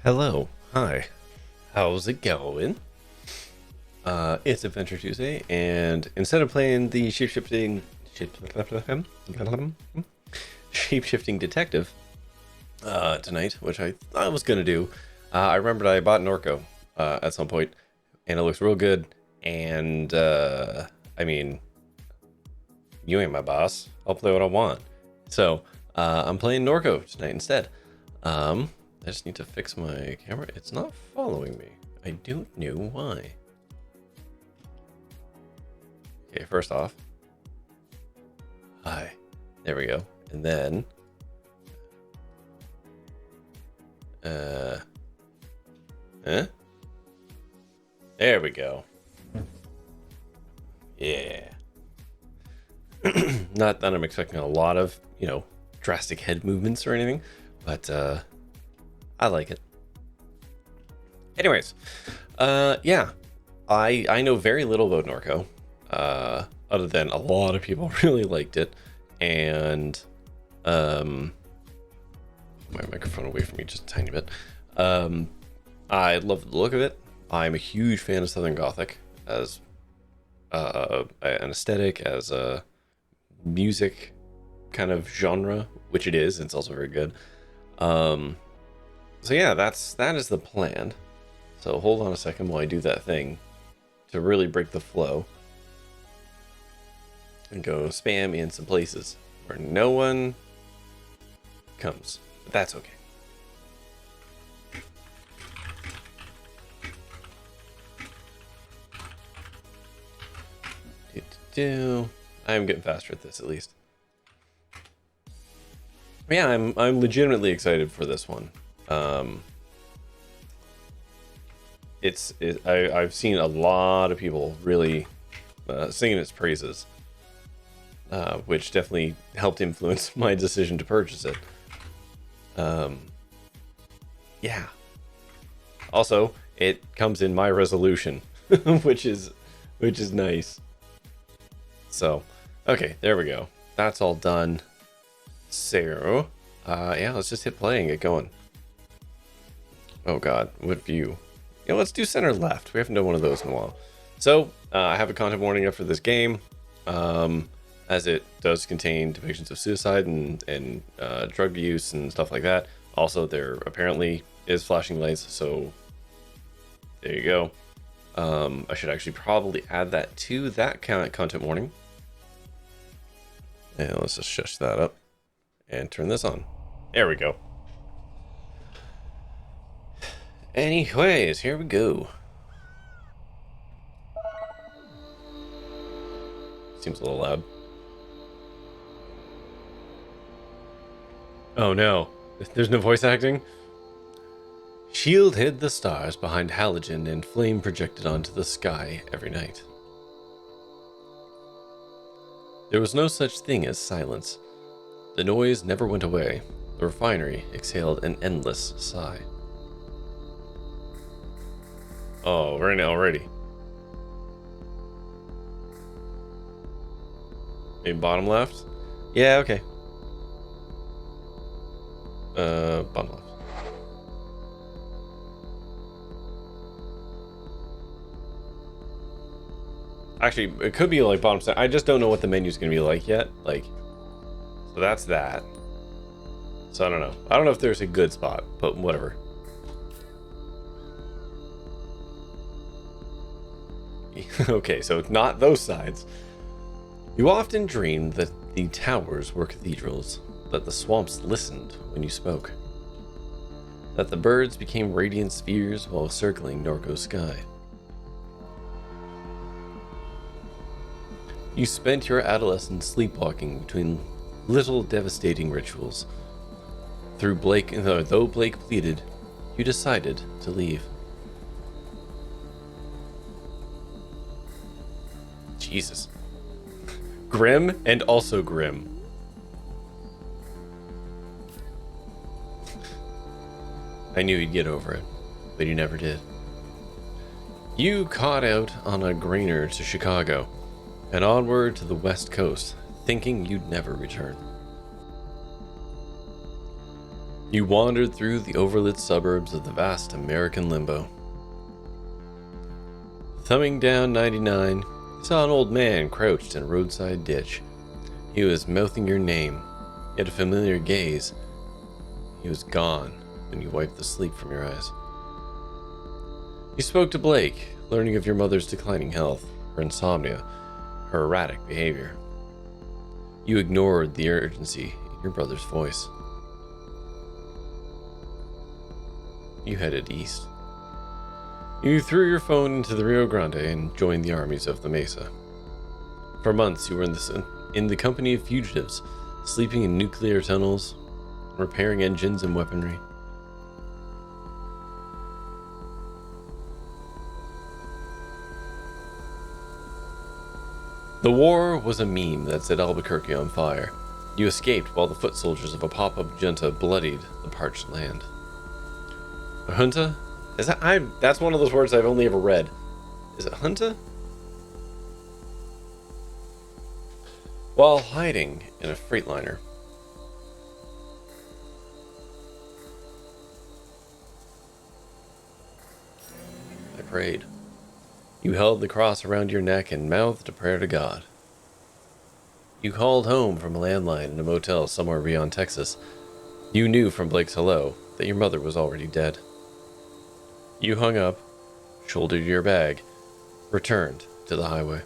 Hello. Hi. How's it going? It's Adventure Tuesday, and instead of playing the shape-shifting detective tonight, which I was gonna do, I remembered I bought Norco at some point, and it looks real good. And I mean, you ain't my boss. I'll play what I want. So I'm playing Norco tonight instead. I just need to fix my camera. It's not following me. I don't know why. Okay, first off. Hi. There we go. And then there we go. Yeah. Not that I'm expecting a lot of, drastic head movements or anything, but I like it. Anyways, yeah, I know very little about Norco, other than a lot of people really liked it, and my microphone away from me just a tiny bit. I love the look of it. I'm a huge fan of Southern Gothic as an aesthetic, as a music kind of genre, which it is. It's also very good. So yeah, that is the plan. So hold on a second while I do that thing to really break the flow and go spam in some places where no one comes. But that's okay. I'm getting faster at this at least. Yeah, I'm legitimately excited for this one. I've seen a lot of people really singing its praises, which definitely helped influence my decision to purchase it. Yeah. Also, it comes in my resolution, which is nice. So, okay, there we go. That's all done. So, yeah, let's just hit play and get going. Oh god, what view? Let's do center left. We haven't done one of those in a while. So, I have a content warning up for this game, as it does contain depictions of suicide and drug use and stuff like that. Also, there apparently is flashing lights, so there you go. I should actually probably add that to that content warning. And let's just shush that up and turn this on. There we go. Anyways, here we go. Seems a little loud. Oh no, there's no voice acting? Shield hid the stars behind halogen and flame projected onto the sky every night. There was no such thing as silence. The noise never went away. The refinery exhaled an endless sigh. Oh, right now already. Maybe bottom left? Yeah, okay. Bottom left. Actually, it could be like bottom center. I just don't know what the menu's gonna be like yet. So that's that. So I don't know. I don't know if there's a good spot, but whatever. Okay, so not those sides. You often dreamed that the towers were cathedrals, that the swamps listened when you spoke, that the birds became radiant spheres while circling Norco's sky. You spent your adolescence sleepwalking between little devastating rituals. Though Blake pleaded, you decided to leave. Jesus. Grim and also grim. I knew you'd get over it, but you never did. You caught out on a grainer to Chicago and onward to the West Coast, thinking you'd never return. You wandered through the overlit suburbs of the vast American limbo. Thumbing down 99, you saw an old man crouched in a roadside ditch. He was mouthing your name. He had a familiar gaze. He was gone when you wiped the sleep from your eyes. You spoke to Blake, learning of your mother's declining health, her insomnia, her erratic behavior. You ignored the urgency in your brother's voice. You headed east. You threw your phone into the Rio Grande and joined the armies of the Mesa. For months, you were in the company of fugitives, sleeping in nuclear tunnels, repairing engines and weaponry. The war was a meme that set Albuquerque on fire. You escaped while the foot soldiers of a pop-up junta bloodied the parched land. A junta? That's one of those words I've only ever read. Is it junta? While hiding in a freightliner, I prayed. You held the cross around your neck and mouthed a prayer to God. You called home from a landline in a motel somewhere beyond Texas. You knew from Blake's hello that your mother was already dead. You hung up, shouldered your bag, returned to the highway.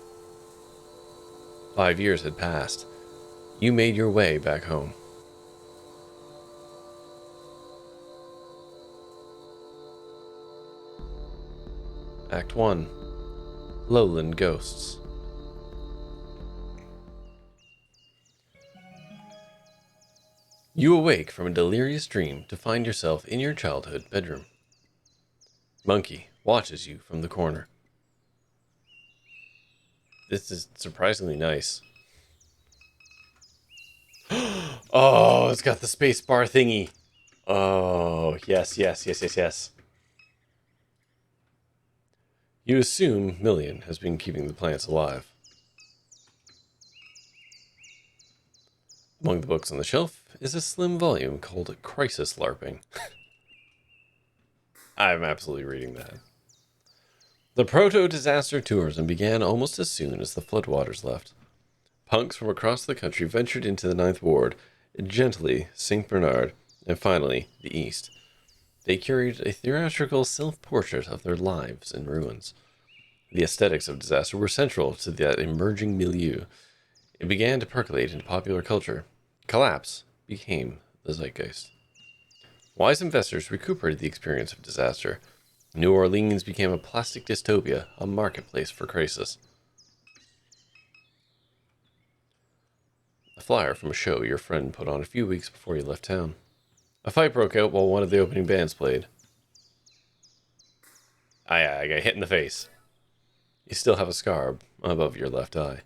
5 years had passed. You made your way back home. Act 1. Lowland Ghosts. You awake from a delirious dream to find yourself in your childhood bedroom. Monkey watches you from the corner. This is surprisingly nice. Oh, it's got the space bar thingy. Oh, yes. You assume Million has been keeping the plants alive. Among the books on the shelf is a slim volume called Crisis LARPing. I'm absolutely reading that. The proto-disaster tourism began almost as soon as the floodwaters left. Punks from across the country ventured into the Ninth Ward, gently St. Bernard, and finally the East. They curated a theatrical self-portrait of their lives in ruins. The aesthetics of disaster were central to that emerging milieu. It began to percolate into popular culture. Collapse became the zeitgeist. Wise investors recuperated the experience of disaster. New Orleans became a plastic dystopia, a marketplace for crisis. A flyer from a show your friend put on a few weeks before you left town. A fight broke out while one of the opening bands played. I got hit in the face. You still have a scar above your left eye.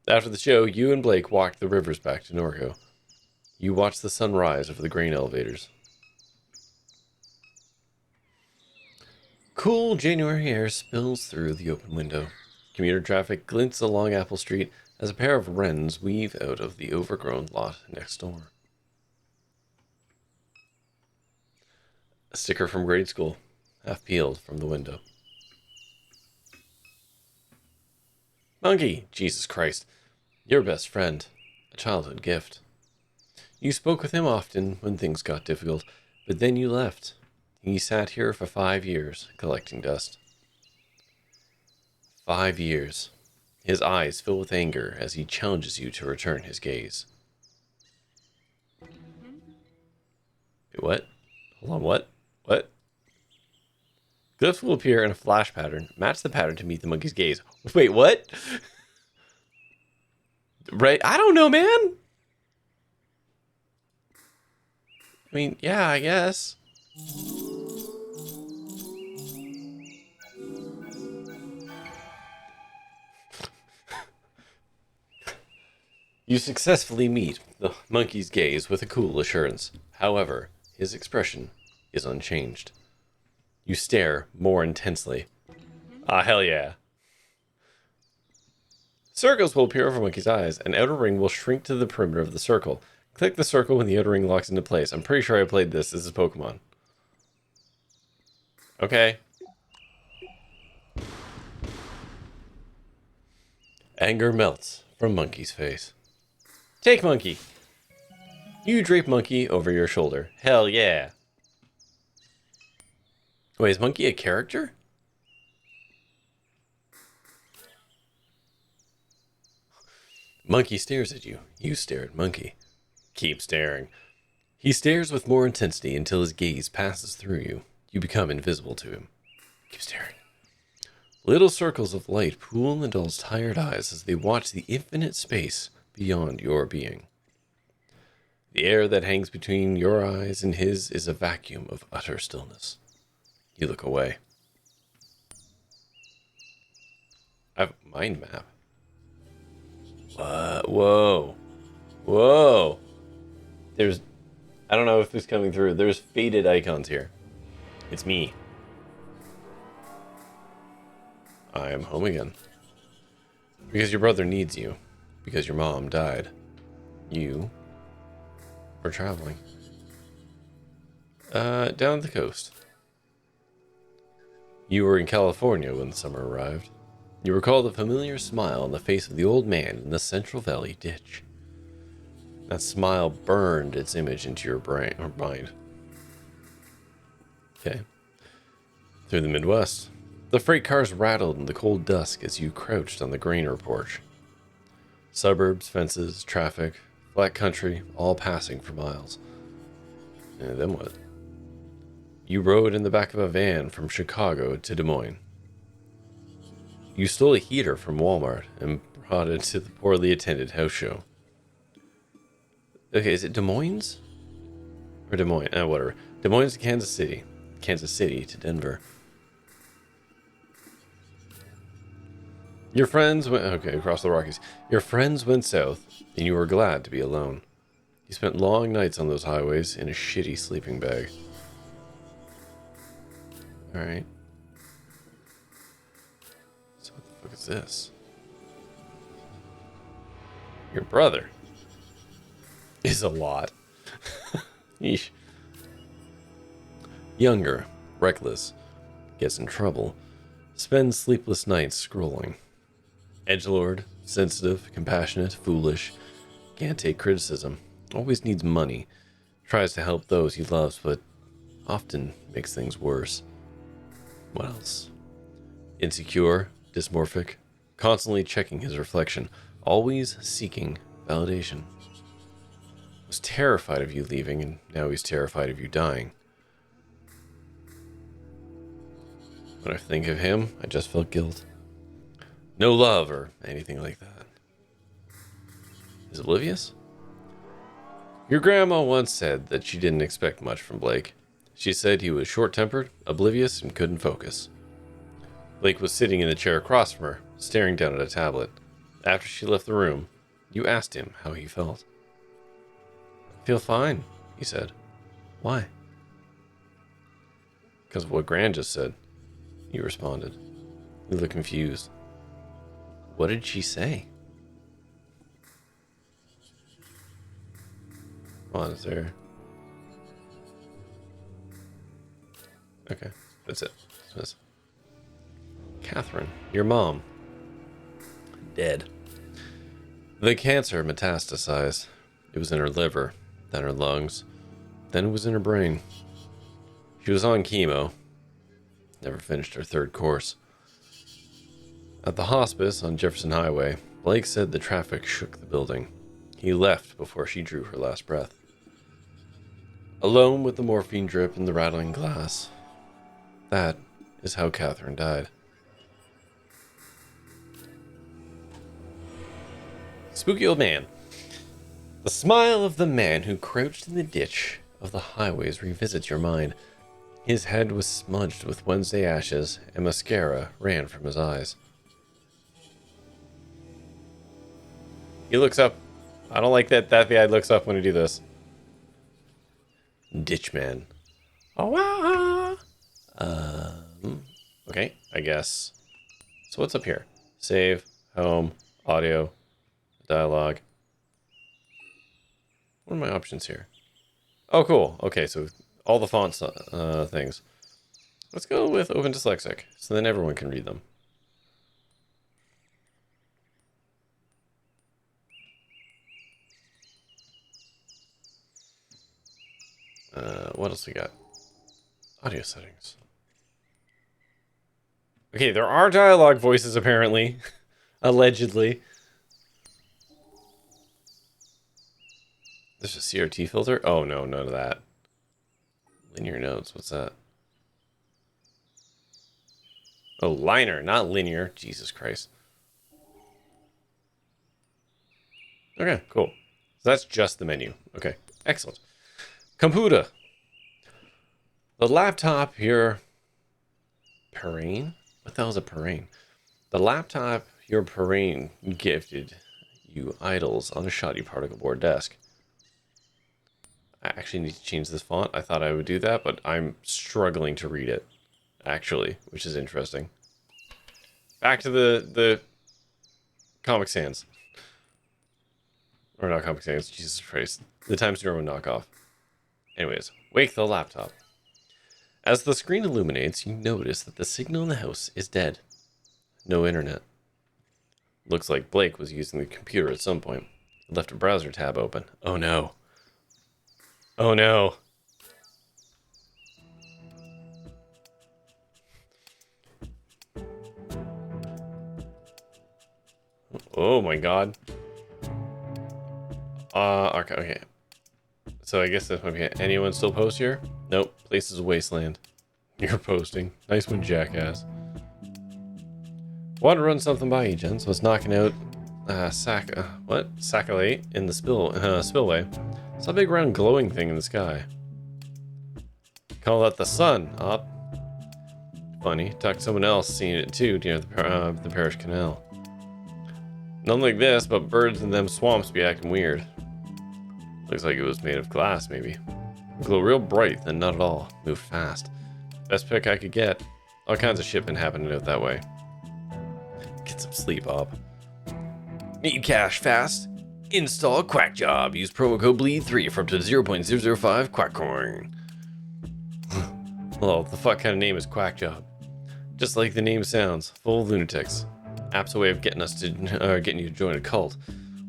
After the show, you and Blake walked the rivers back to Norco. You watched the sun rise over the grain elevators. Cool January air spills through the open window. Commuter traffic glints along Apple Street as a pair of wrens weave out of the overgrown lot next door. A sticker from grade school, half peeled from the window. Monkey, Jesus Christ, your best friend, a childhood gift. You spoke with him often when things got difficult, but then you left. He sat here for 5 years, collecting dust. 5 years. His eyes fill with anger as he challenges you to return his gaze. Wait, what? Hold on, what? What? Glyphs will appear in a flash pattern. Match the pattern to meet the monkey's gaze. Wait, what? Right? I don't know, man. I mean, yeah, I guess. You successfully meet the monkey's gaze with a cool assurance. However, his expression is unchanged. You stare more intensely. Ah, hell yeah. Circles will appear over monkey's eyes. An outer ring will shrink to the perimeter of the circle. Click the circle when the outer ring locks into place. I'm pretty sure I played this. This is Pokemon. Okay. Anger melts from Monkey's face. Take Monkey. You drape Monkey over your shoulder. Hell yeah. Wait, is Monkey a character? Monkey stares at you. You stare at Monkey. Keep staring. He stares with more intensity until his gaze passes through you. You become invisible to him. Keep staring. Little circles of light pool in the doll's tired eyes as they watch the infinite space beyond your being. The air that hangs between your eyes and his is a vacuum of utter stillness. You look away. I have a mind map. Whoa. Whoa. There's... I don't know if this is coming through. There's faded icons here. It's me. I am home again. Because your brother needs you. Because your mom died. You are traveling. Down the coast. You were in California when the summer arrived. You recall the familiar smile on the face of the old man in the Central Valley ditch. That smile burned its image into your brain or mind. Okay. Through the Midwest. The freight cars rattled in the cold dusk as you crouched on the grainer porch. Suburbs, fences, traffic, flat country, all passing for miles. And then what? You rode in the back of a van from Chicago to Des Moines. You stole a heater from Walmart and brought it to the poorly attended house show. Okay, is it Des Moines? Or Des Moines? Whatever. Des Moines to Kansas City. Kansas City to Denver. Your friends went... Okay, across the Rockies. Your friends went south, and you were glad to be alone. You spent long nights on those highways in a shitty sleeping bag. Alright. So what the fuck is this? Your brother is a lot. Yeesh. Younger, reckless, gets in trouble, spends sleepless nights scrolling. Edgelord, sensitive, compassionate, foolish, can't take criticism, always needs money, tries to help those he loves, but often makes things worse. What else? Insecure, dysmorphic, constantly checking his reflection, always seeking validation. Was terrified of you leaving, and now he's terrified of you dying. When I think of him, I just felt guilt. No love or anything like that. Is oblivious? Your grandma once said that she didn't expect much from Blake. She said he was short-tempered, oblivious, and couldn't focus. Blake was sitting in the chair across from her, staring down at a tablet. After she left the room, you asked him how he felt. I feel fine, he said. Why? Because of what Gran just said, you responded. You looked confused. What did she say? Come on, is there... Okay, that's it. That's it. Catherine, your mom. Dead. The cancer metastasized. It was in her liver, then her lungs, then it was in her brain. She was on chemo. Never finished her third course. At the hospice on Jefferson Highway, Blake said the traffic shook the building. He left before she drew her last breath. Alone with the morphine drip and the rattling glass. That is how Catherine died. Spooky old man. The smile of the man who crouched in the ditch of the highways revisits your mind. His head was smudged with Wednesday ashes, and mascara ran from his eyes. He looks up. I don't like that the guy looks up when I do this. Ditchman. Oh, wow. Okay, I guess. So what's up here? Save, home, audio, dialogue. What are my options here? Oh, cool. Okay, so all the fonts things. Let's go with Open Dyslexic, so then everyone can read them. What else we got? Audio settings. Okay, there are dialogue voices, apparently. Allegedly. There's a CRT filter? Oh, no, none of that. Linear notes, what's that? Oh, liner, not linear. Jesus Christ. Okay, cool. So that's just the menu. Okay, excellent. Computer. The laptop your parrain? What the hell is a parrain? The laptop your parrain gifted you idles on a shoddy particle board desk. I actually need to change this font. I thought I would do that, but I'm struggling to read it, actually, which is interesting. Back to the Comic Sans. Or not Comic Sans, Jesus Christ. The Times New Roman knockoff. Anyways, wake the laptop. As the screen illuminates, you notice that the signal in the house is dead. No internet. Looks like Blake was using the computer at some point. He left a browser tab open. Oh no. Oh no. Oh my god. Okay. So I guess this might be anyone still post here? Nope. Place is a wasteland. You're posting. Nice one, jackass. Want to run something by you, gents. Was knocking out Saccalate in the spillway. Saw a big round glowing thing in the sky. Call that the sun, up. Funny. Talked to someone else seeing it too near the parish canal. Nothing like this, but birds in them swamps be acting weird. Looks like it was made of glass, maybe. Glow real bright, then not at all. Move fast. Best pick I could get. All kinds of shit been happening out that way. Get some sleep, Bob. Need cash fast? Install Quack Job. Use promo code BLEED3 for up to 0.005 Quack Coin. Well, the fuck kind of name is Quack Job? Just like the name sounds, full of lunatics. App's a way of getting you to join a cult.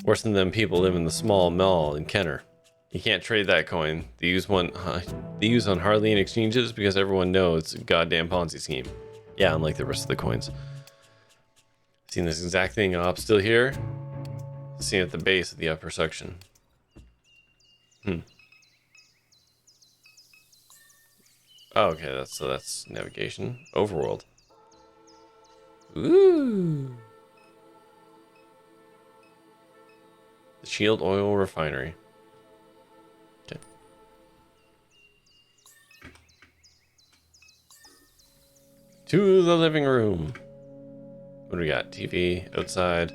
Worse than them people live in the small mall in Kenner. You can't trade that coin. They use on hardly any exchanges because everyone knows it's a goddamn Ponzi scheme. Yeah, unlike the rest of the coins. Seen this exact thing up still here. Seen at the base of the upper section. Oh, okay, that's navigation. Overworld. Ooh. The Shield Oil Refinery. Okay. To the living room. What do we got? TV, outside,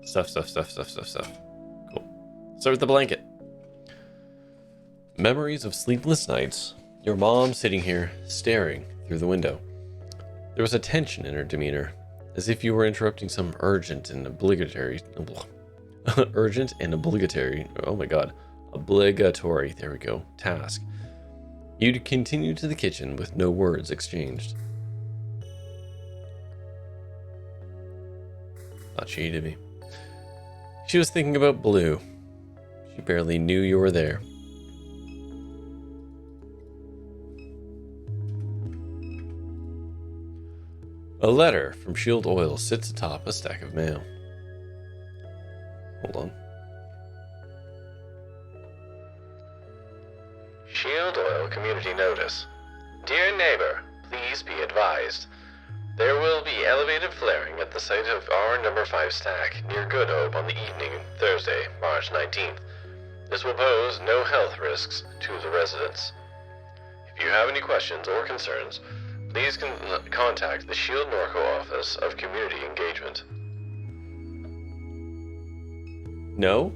stuff. Cool. Start with the blanket. Memories of sleepless nights. Your mom sitting here, staring through the window. There was a tension in her demeanor, as if you were interrupting some urgent and obligatory, oh my god, obligatory, there we go, task. You'd continue to the kitchen with no words exchanged. Thought she hated me. She was thinking about Blue. She barely knew you were there. A letter from Shield Oil sits atop a stack of mail. Hold on. Shield Oil Community Notice. Dear neighbor, please be advised. There will be elevated flaring at the site of our number 5 stack near Good Hope on the evening Thursday, March 19th. This will pose no health risks to the residents. If you have any questions or concerns, please contact the Shield Norco Office of Community Engagement. No?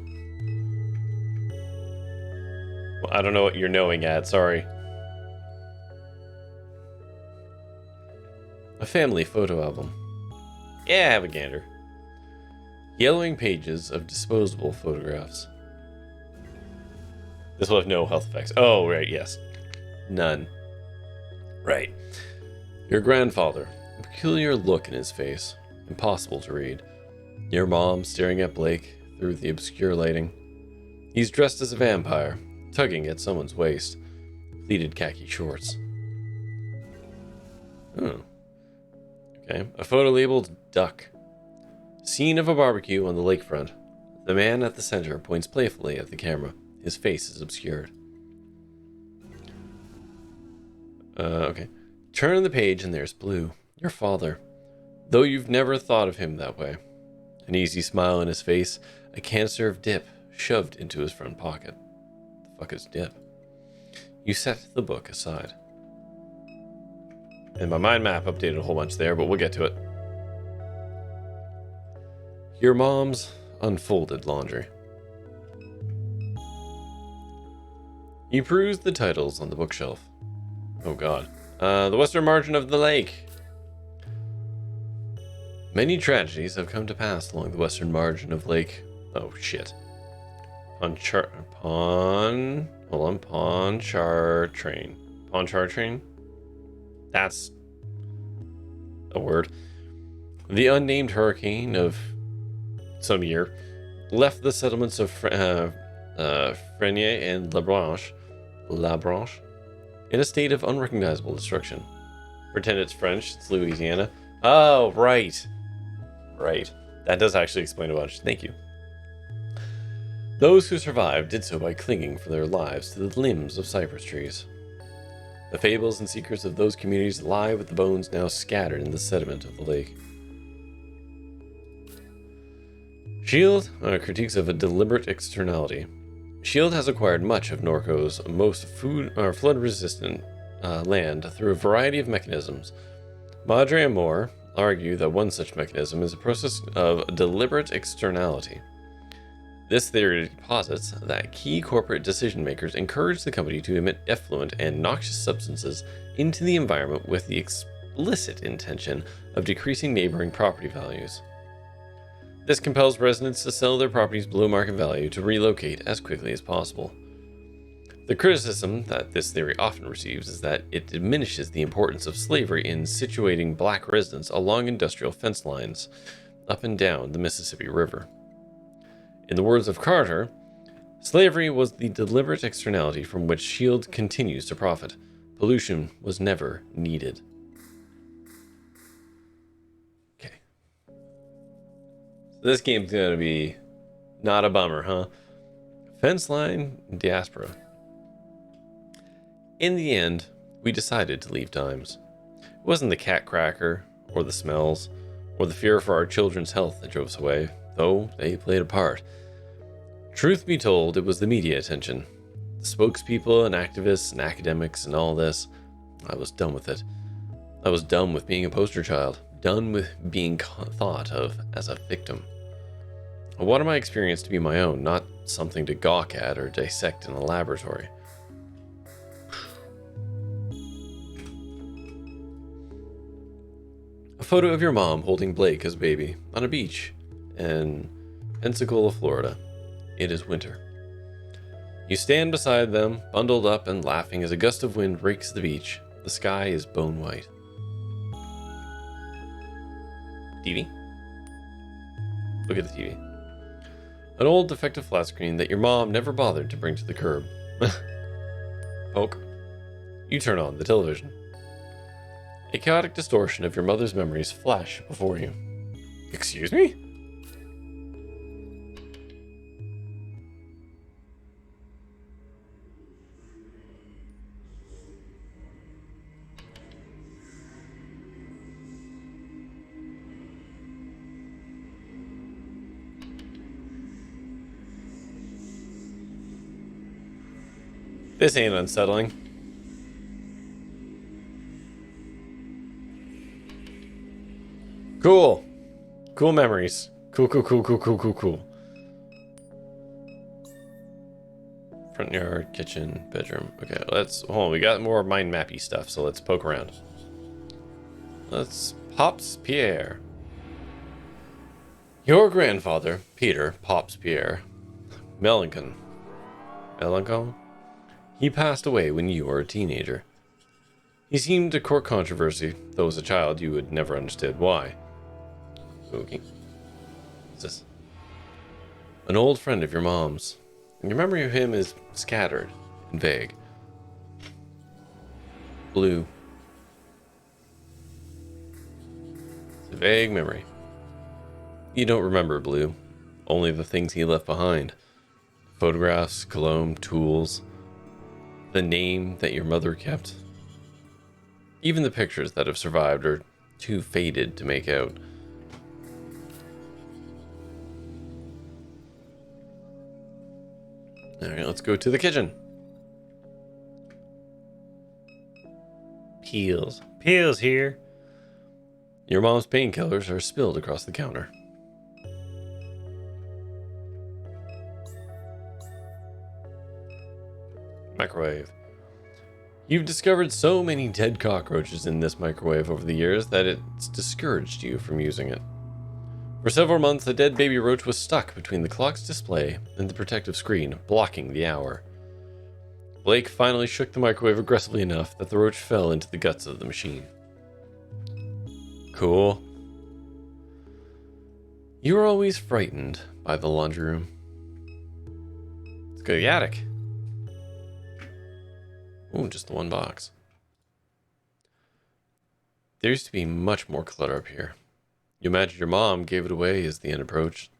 Well, I don't know what you're knowing at, sorry. A family photo album. Yeah, have a gander. Yellowing pages of disposable photographs. This will have no health effects. Oh, right, yes. None. Right. Your grandfather. A peculiar look in his face. Impossible to read. Your mom staring at Blake through the obscure lighting. He's dressed as a vampire, tugging at someone's waist. Pleated khaki shorts. Oh. Okay. A photo labeled Duck. Scene of a barbecue on the lakefront. The man at the center points playfully at the camera. His face is obscured. Okay. Turn the page and there's Blue, your father. Though you've never thought of him that way. An easy smile on his face, a canister of dip shoved into his front pocket. The fuck is dip? You set the book aside. And my mind map updated a whole bunch there, but we'll get to it. Your mom's unfolded laundry. You perused the titles on the bookshelf. Oh god. The western margin of the lake. Many tragedies have come to pass along the western margin of Lake... Oh, shit. Ponchar train. Ponchar train? That's a word. The unnamed hurricane of some year left the settlements of Frenier and La Branche in a state of unrecognizable destruction. Pretend it's French, it's Louisiana. Oh, right. Right. That does actually explain a bunch. Thank you. Those who survived did so by clinging for their lives to the limbs of cypress trees. The fables and secrets of those communities lie with the bones now scattered in the sediment of the lake. Shield critiques of a deliberate externality. Shield has acquired much of Norco's most flood-resistant land through a variety of mechanisms. Madre and Moore argue that one such mechanism is a process of deliberate externality. This theory posits that key corporate decision makers encourage the company to emit effluent and noxious substances into the environment with the explicit intention of decreasing neighboring property values. This compels residents to sell their properties below market value to relocate as quickly as possible. The criticism that this theory often receives is that it diminishes the importance of slavery in situating black residents along industrial fence lines up and down the Mississippi River. In the words of Carter, slavery was the deliberate externality from which Shield continues to profit. Pollution was never needed. Okay. So this game's gonna be not a bummer, huh? Fence line diaspora. In the end, we decided to leave Dimes. It wasn't the cat cracker, or the smells, or the fear for our children's health that drove us away, though they played a part. Truth be told, it was the media attention. The spokespeople and activists and academics and all this. I was done with it. I was done with being a poster child, done with being thought of as a victim. I wanted my experience to be my own, not something to gawk at or dissect in a laboratory. A photo of your mom holding Blake as a baby on a beach in Pensacola, Florida. It is winter. You stand beside them, bundled up and laughing as a gust of wind rakes the beach. The sky is bone white. TV? Look at the TV. An old defective flat screen that your mom never bothered to bring to the curb. Poke. You turn on the television. A chaotic distortion of your mother's memories flash before you. Excuse me? This ain't unsettling. Cool. Cool memories. Cool. Front yard, kitchen, bedroom. Okay, let's... Hold on, we got more mind mappy stuff, so let's poke around. Let's... Pops Pierre. Your grandfather, Peter Pops Pierre. Melancon. He passed away when you were a teenager. He seemed to court controversy, though as a child you had never understood why. Okay. What's this? An old friend of your mom's. Your memory of him is scattered and vague. Blue. It's a vague memory. You don't remember Blue, only the things he left behind. Photographs, cologne, tools, the name that your mother kept. Even the pictures that have survived are too faded to make out. Alright, let's go to the kitchen. Peels. Peels here. Your mom's painkillers are spilled across the counter. Microwave. You've discovered so many dead cockroaches in this microwave over the years that it's discouraged you from using it. For several months, a dead baby roach was stuck between the clock's display and the protective screen, blocking the hour. Blake finally shook the microwave aggressively enough that the roach fell into the guts of the machine. Cool. You were always frightened by the laundry room. Let's go to the attic. Ooh, just the one box. There used to be much more clutter up here. You imagine your mom gave it away as the end approached.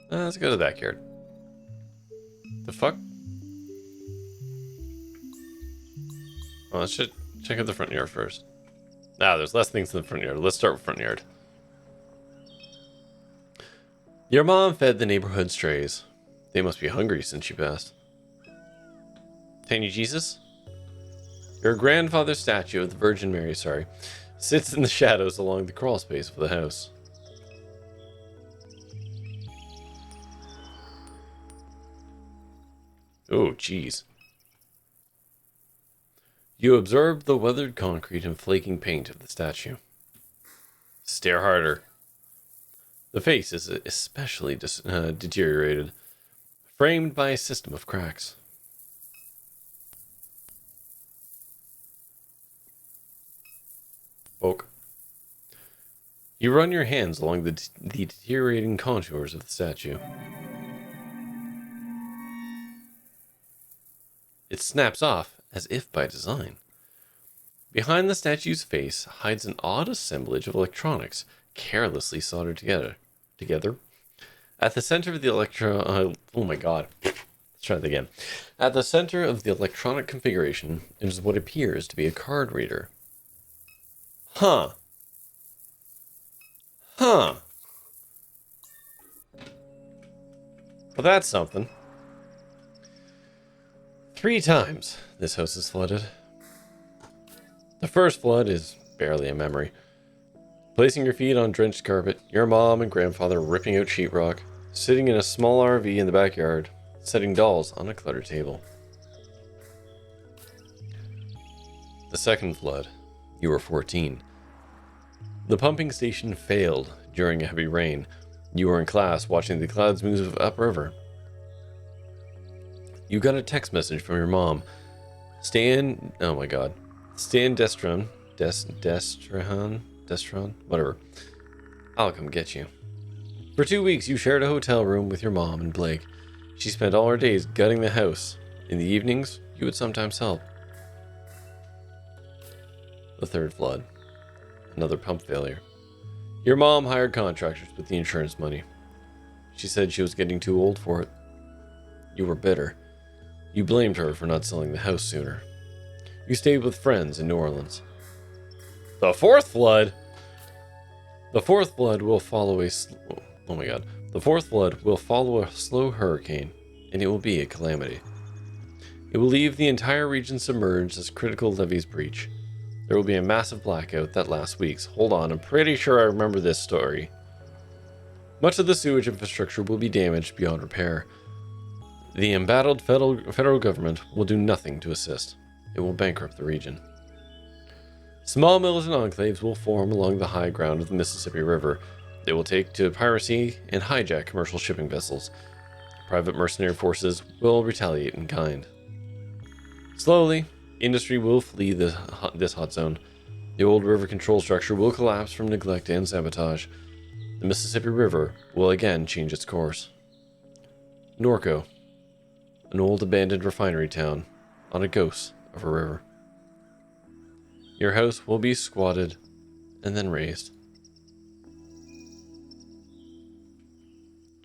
Let's go to the backyard. The fuck? Oh, let's check out the front yard first. There's less things in the front yard. Let's start with front yard. Your mom fed the neighborhood strays. They must be hungry since she passed. Tiny Jesus? Your grandfather's statue of the Virgin Mary, sits in the shadows along the crawl space of the house. Oh, jeez. You observe the weathered concrete and flaking paint of the statue. Stare harder. The face is especially deteriorated, framed by a system of cracks. Poke. You run your hands along the deteriorating contours of the statue. It snaps off, as if by design. Behind the statue's face hides an odd assemblage of electronics, carelessly soldered together. At the center of the oh my god. Let's try that again. At the center of the electronic configuration is what appears to be a card reader. Huh. Well, that's something. 3 times this house is flooded. The first flood is barely a memory. Placing your feet on drenched carpet, your mom and grandfather ripping out sheetrock, sitting in a small RV in the backyard, setting dolls on a cluttered table. The second flood, you were 14. The pumping station failed during a heavy rain. You were in class watching the clouds move upriver. You got a text message from your mom. Stan Destron, whatever. I'll come get you. For 2 weeks, you shared a hotel room with your mom and Blake. She spent all her days gutting the house. In the evenings, you would sometimes help. The third flood. Another pump failure. Your mom hired contractors with the insurance money. She said she was getting too old for it. You were bitter. You blamed her for not selling the house sooner. You stayed with friends in New Orleans. The fourth flood? The fourth flood will follow a The fourth flood will follow a slow hurricane, and it will be a calamity. It will leave the entire region submerged as critical levees breach. There will be a massive blackout that lasts weeks. Hold on, I'm pretty sure I remember this story. Much of the sewage infrastructure will be damaged beyond repair. The embattled federal government will do nothing to assist. It will bankrupt the region. Small militant enclaves will form along the high ground of the Mississippi River. They will take to piracy and hijack commercial shipping vessels. Private mercenary forces will retaliate in kind. Slowly, industry will flee this hot zone. The old river control structure will collapse from neglect and sabotage. The Mississippi River will again change its course. Norco, an old abandoned refinery town on a ghost of a river. Your house will be squatted and then raised.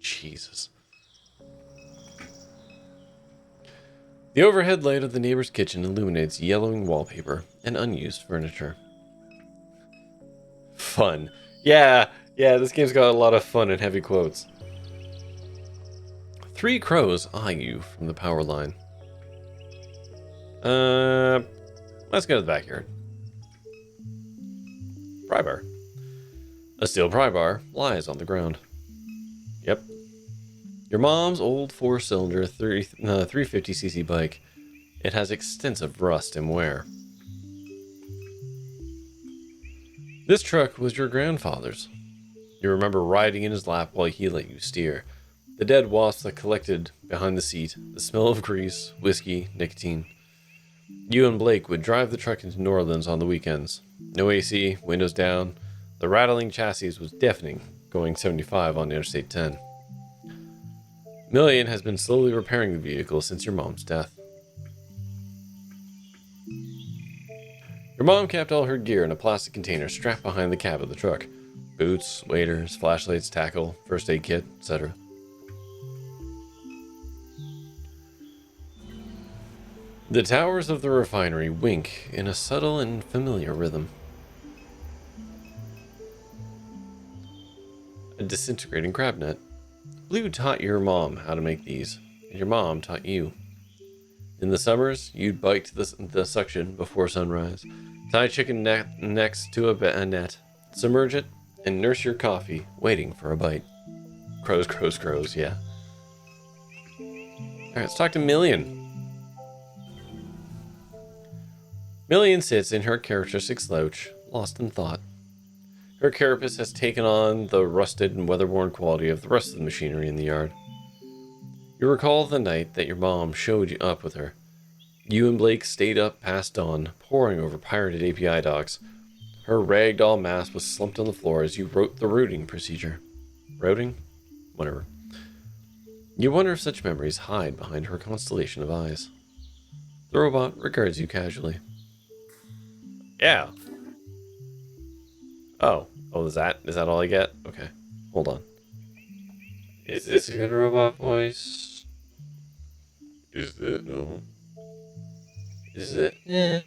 Jesus. The overhead light of the neighbor's kitchen illuminates yellowing wallpaper and unused furniture. Fun. Yeah, this game's got a lot of fun and heavy quotes. 3 crows eye you from the power line. Let's go to the backyard. Pry bar. A steel pry bar lies on the ground. Yep. Your mom's old 4-cylinder 350cc bike. It has extensive rust and wear. This truck was your grandfather's. You remember riding in his lap while he let you steer. The dead wasps that collected behind the seat, the smell of grease, whiskey, nicotine. You and Blake would drive the truck into New Orleans on the weekends. No AC, windows down. The rattling chassis was deafening, going 75 on Interstate 10. Millian has been slowly repairing the vehicle since your mom's death. Your mom kept all her gear in a plastic container strapped behind the cab of the truck. Boots, waders, flashlights, tackle, first aid kit, etc. The towers of the refinery wink in a subtle and familiar rhythm. A disintegrating crab net. Blue taught your mom how to make these, and your mom taught you. In the summers, you'd bite the suction before sunrise, tie chicken necks to a net, submerge it, and nurse your coffee, waiting for a bite. Crows, crows, crows, yeah. Alright, let's talk to Millian. Millian sits in her characteristic slouch, lost in thought. Her carapace has taken on the rusted and weather-worn quality of the rest of the machinery in the yard. You recall the night that your mom showed you up with her. You and Blake stayed up past dawn, poring over pirated API docs. Her ragdoll mask was slumped on the floor as you wrote the routing procedure. Routing? Whatever. You wonder if such memories hide behind her constellation of eyes. The robot regards you casually. Yeah. Oh, is that all I get? Okay, hold on. Is this a good robot voice? Is it? No. Is it? Yeah.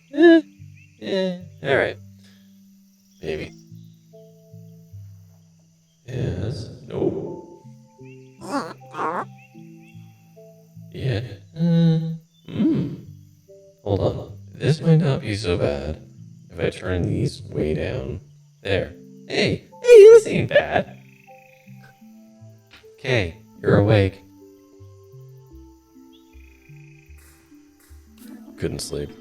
Alright. Maybe. Yes. No. Yeah. Hold on. This might not be so bad if I turn these way down. There. Hey, this ain't bad. Okay, you're awake. Couldn't sleep.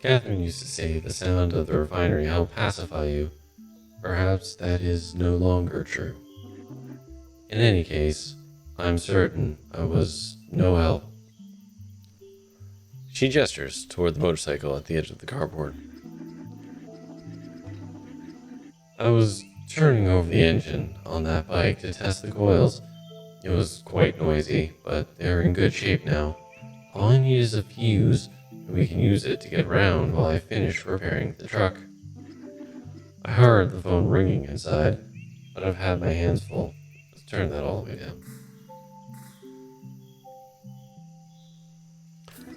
Catherine used to say the sound of the refinery helped pacify you. Perhaps that is no longer true. In any case, I'm certain I was no help. She gestures toward the motorcycle at the edge of the carport. I was turning over the engine on that bike to test the coils. It was quite noisy, but they're in good shape now. All I need is a fuse, and we can use it to get around while I finish repairing the truck. I heard the phone ringing inside, but I've had my hands full. Let's turn that all the way down.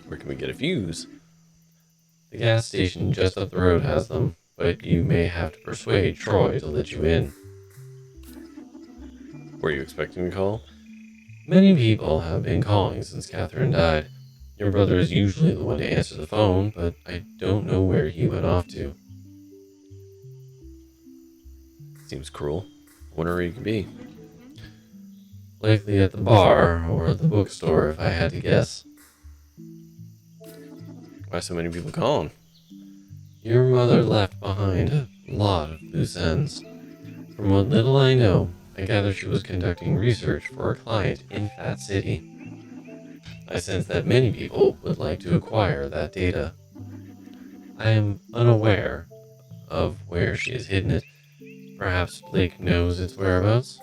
Where can we get a fuse? The gas station just up the road has them, but you may have to persuade Troy to let you in. Were you expecting a call? Many people have been calling since Catherine died. Your brother is usually the one to answer the phone, but I don't know where he went off to. Seems cruel. Wonder where he could be. Likely at the bar or the bookstore, if I had to guess. Why so many people calling? Your mother left behind a lot of loose ends. From what little I know, I gather she was conducting research for a client in Fat City. I sense that many people would like to acquire that data. I am unaware of where she has hidden it. Perhaps Blake knows its whereabouts?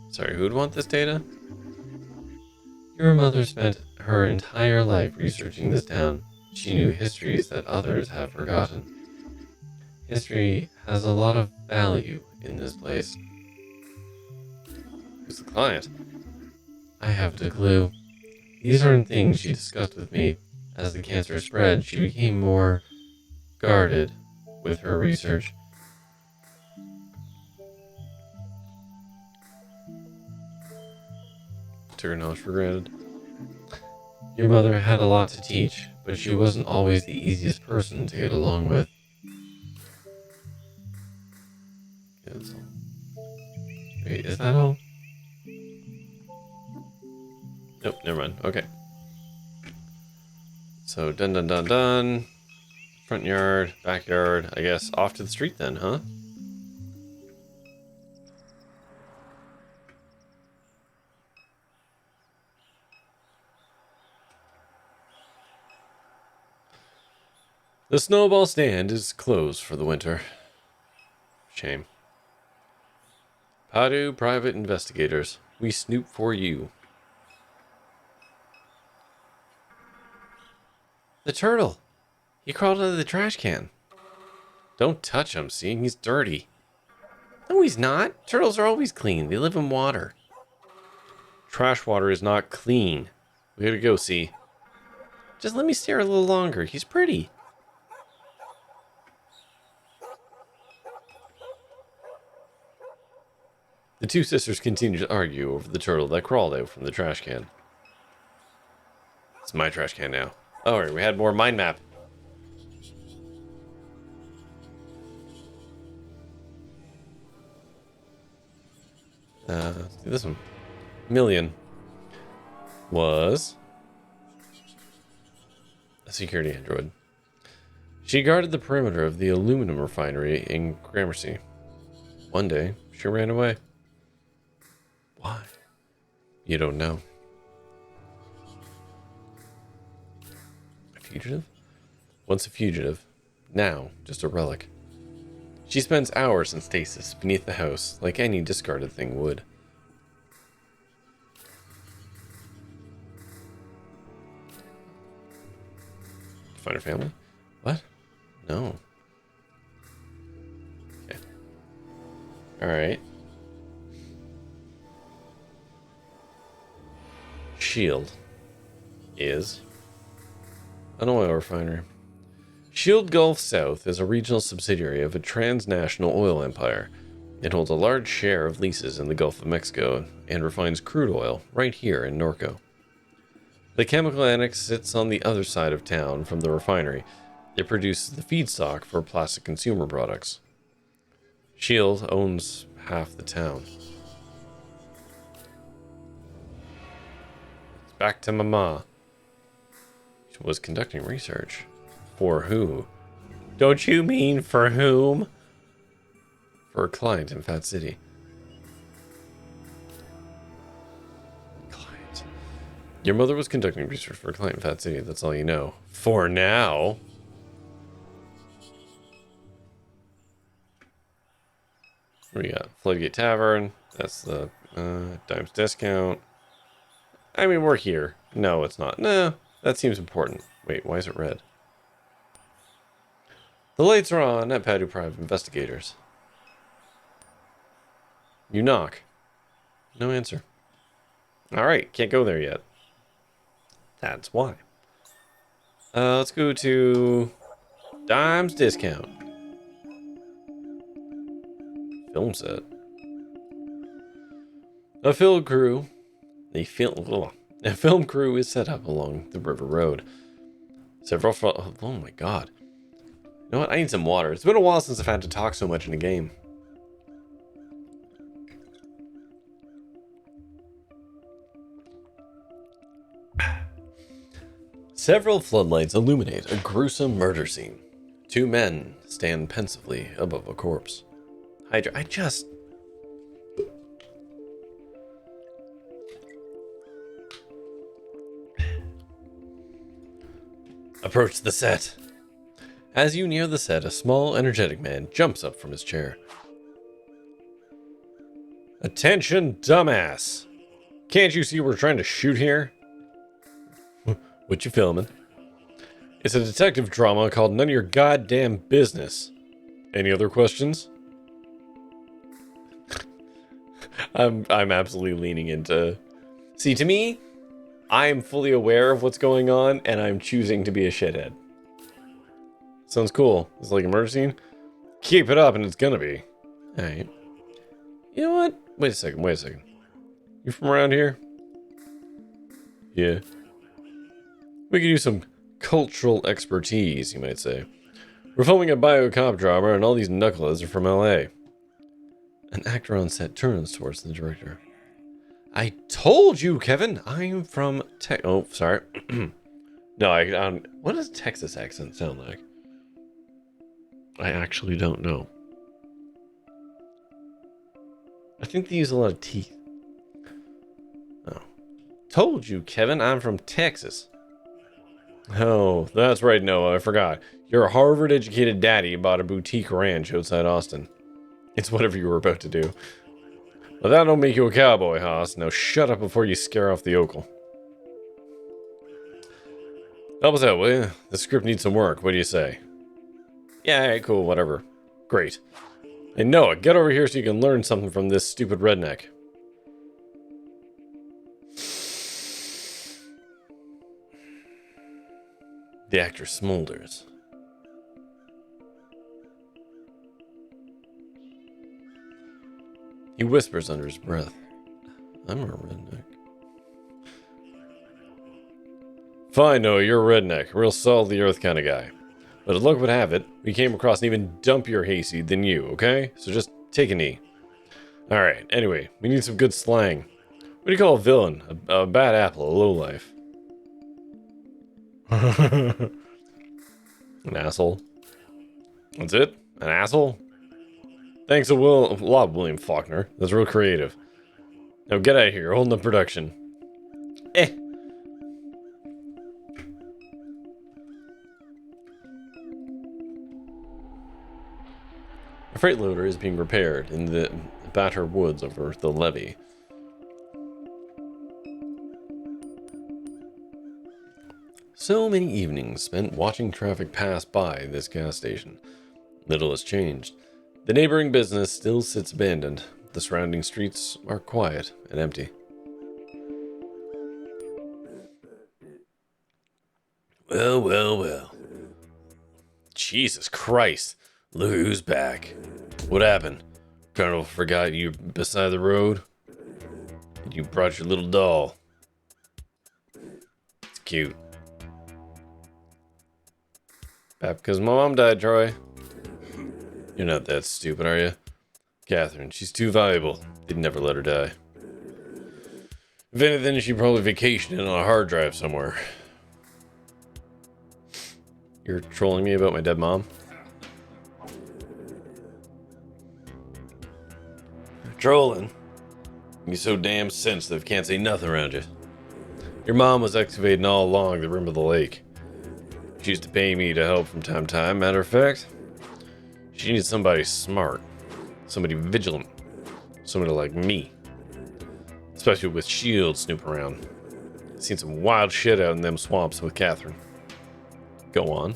Sorry, who'd want this data? Your mother spent her entire life researching this town. She knew histories that others have forgotten. History has a lot of value in this place. Who's the client? I haven't a clue. These aren't things she discussed with me. As the cancer spread, she became more guarded with her research. Took her knowledge for granted. Your mother had a lot to teach, but she wasn't always the easiest person to get along with. Wait, is that all? Nope, never mind. Okay. So, done. Front yard, backyard. I guess off to the street then, huh? The snowball stand is closed for the winter. Shame. Padu Private Investigators. We snoop for you. The turtle. He crawled out of the trash can. Don't touch him, see? He's dirty. No, he's not. Turtles are always clean. They live in water. Trash water is not clean. We gotta go, see. Just let me stare a little longer. He's pretty. The two sisters continue to argue over the turtle that crawled out from the trash can. It's my trash can now. Oh, right, we had more mind map. Let's do this one. Million was a security android. She guarded the perimeter of the aluminum refinery in Gramercy. One day, she ran away. Why? You don't know. A fugitive? Once a fugitive, now just a relic. She spends hours in stasis beneath the house, like any discarded thing would. Find her family? What? No. Okay. Alright. Shield is an oil refinery. Shield Gulf South is a regional subsidiary of a transnational oil empire. It holds a large share of leases in the Gulf of Mexico and refines crude oil right here in Norco. The chemical annex sits on the other side of town from the refinery. It produces the feedstock for plastic consumer products. Shield owns half the town. Back to Mama. She was conducting research. For who? Don't you mean for whom? For a client in Fat City. Client. Your mother was conducting research for a client in Fat City. That's all you know. For now. What do we got? Floodgate Tavern. That's the Dimes discount. I mean, we're here. No, it's not. No, that seems important. Wait, why is it red? The lights are on at Padu Private Investigators. You knock. No answer. Alright, can't go there yet. That's why. Let's go to Dimes Discount. Film set. A film crew is set up along the river road. Oh my god. You know what? I need some water. It's been a while since I've had to talk so much in a game. Several floodlights illuminate a gruesome murder scene. Two men stand pensively above a corpse. Hydra. I just... Approach the set. As you near the set, a small, energetic man jumps up from his chair. Attention, dumbass! Can't you see we're trying to shoot here? What you filming? It's a detective drama called None of Your Goddamn Business. Any other questions? I'm absolutely leaning into... See, to me, I'm fully aware of what's going on, and I'm choosing to be a shithead. Sounds cool. It's like a murder scene. Keep it up, and it's gonna be. Alright. You know what? Wait a second. You from around here? Yeah. We could use some cultural expertise, you might say. We're filming a bio-cop drama, and all these knuckleheads are from LA. An actor on set turns towards the director. I told you, Kevin! I'm from Oh, sorry. No, what does Texas accent sound like? I actually don't know. I think they use a lot of teeth. Oh. Told you, Kevin, I'm from Texas. Oh, that's right, Noah, I forgot. Your Harvard-educated daddy bought a boutique ranch outside Austin. It's whatever you were about to do. Well, that don't make you a cowboy, Haas. Now shut up before you scare off the yokel. Help us out, will you? The script needs some work. What do you say? Yeah, alright, cool, whatever. Great. Hey, Noah, get over here so you can learn something from this stupid redneck. The actor smolders. He whispers under his breath. I'm a redneck. Fine, Noah, you're a redneck. Real salt-of-the-earth kind of guy. But as luck would have it, we came across an even dumpier hayseed than you, okay? So just take a knee. Alright, anyway, we need some good slang. What do you call a villain? A bad apple, a lowlife. An asshole. That's it? An asshole? Thanks a lot, William Faulkner. That's real creative. Now get out of here. You're holding up production. A freight loader is being repaired in the Batter Woods over the levee. So many evenings spent watching traffic pass by this gas station. Little has changed. The neighboring business still sits abandoned. The surrounding streets are quiet and empty. Well. Jesus Christ. Look who's back. What happened? Colonel forgot you beside the road? And you brought your little doll. It's cute. Because my mom died, Troy. You're not that stupid, are you? Catherine, she's too valuable. They'd never let her die. If anything, she'd probably vacation on a hard drive somewhere. You're trolling me about my dead mom? Trolling? You're so damn sensitive, can't say nothing around you. Your mom was excavating all along the rim of the lake. She used to pay me to help from time to time. Matter of fact, she needs somebody smart, somebody vigilant, somebody like me. Especially with shields snooping around. Seen some wild shit out in them swamps with Catherine. Go on.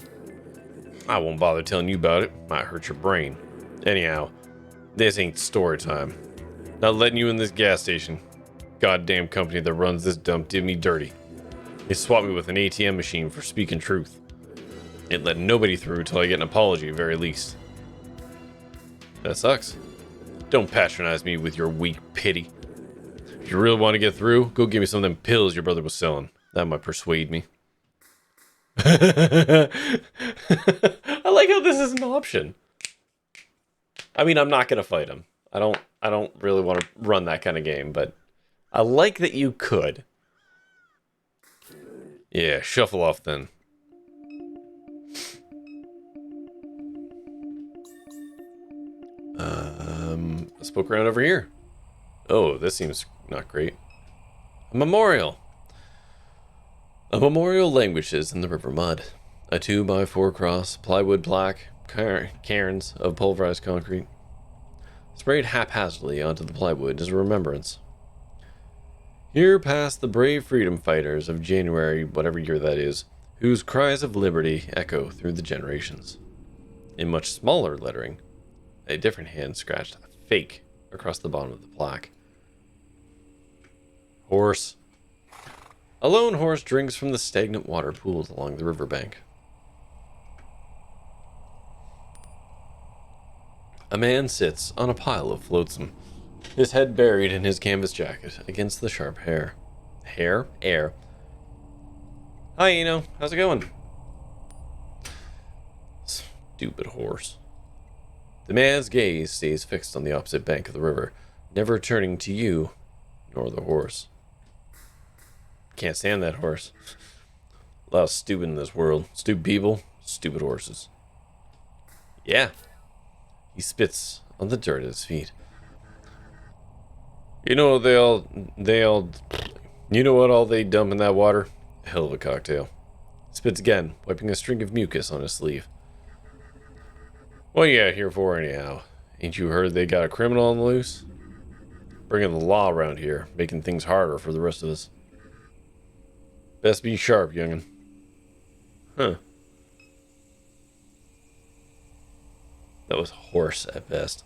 I won't bother telling you about it. Might hurt your brain. Anyhow, this ain't story time. Not letting you in this gas station. Goddamn company that runs this dump did me dirty. They swapped me with an ATM machine for speaking truth. Ain't let nobody through till I get an apology at very least. That sucks. Don't patronize me with your weak pity. If you really want to get through, go give me some of them pills your brother was selling. That might persuade me. I like how this is an option. I mean, I'm not gonna fight him. I don't really want to run that kind of game, but I like that you could. Yeah, shuffle off then. Let's poke around over here. Oh, this seems not great. A memorial. A memorial languishes in the river mud. A 2x4 cross, plywood plaque, cairns of pulverized concrete. Sprayed haphazardly onto the plywood is a remembrance. Here pass the brave freedom fighters of January, whatever year that is, whose cries of liberty echo through the generations. In much smaller lettering, a different hand scratched "fake" across the bottom of the plaque. Horse. A lone horse drinks from the stagnant water pools along the riverbank. A man sits on a pile of flotsam, his head buried in his canvas jacket against the sharp hair. Air. Hi, Eno. How's it going? Stupid horse. The man's gaze stays fixed on the opposite bank of the river, never turning to you nor the horse. Can't stand that horse. A lot of stupid in this world. Stupid people, stupid horses. Yeah. He spits on the dirt at his feet. You know you know what all they dump in that water? A hell of a cocktail. Spits again, wiping a string of mucus on his sleeve. What you out here for anyhow? Ain't you heard they got a criminal on the loose? Bringing the law around here, making things harder for the rest of us. Best be sharp, young'un. Huh. That was hoarse at best.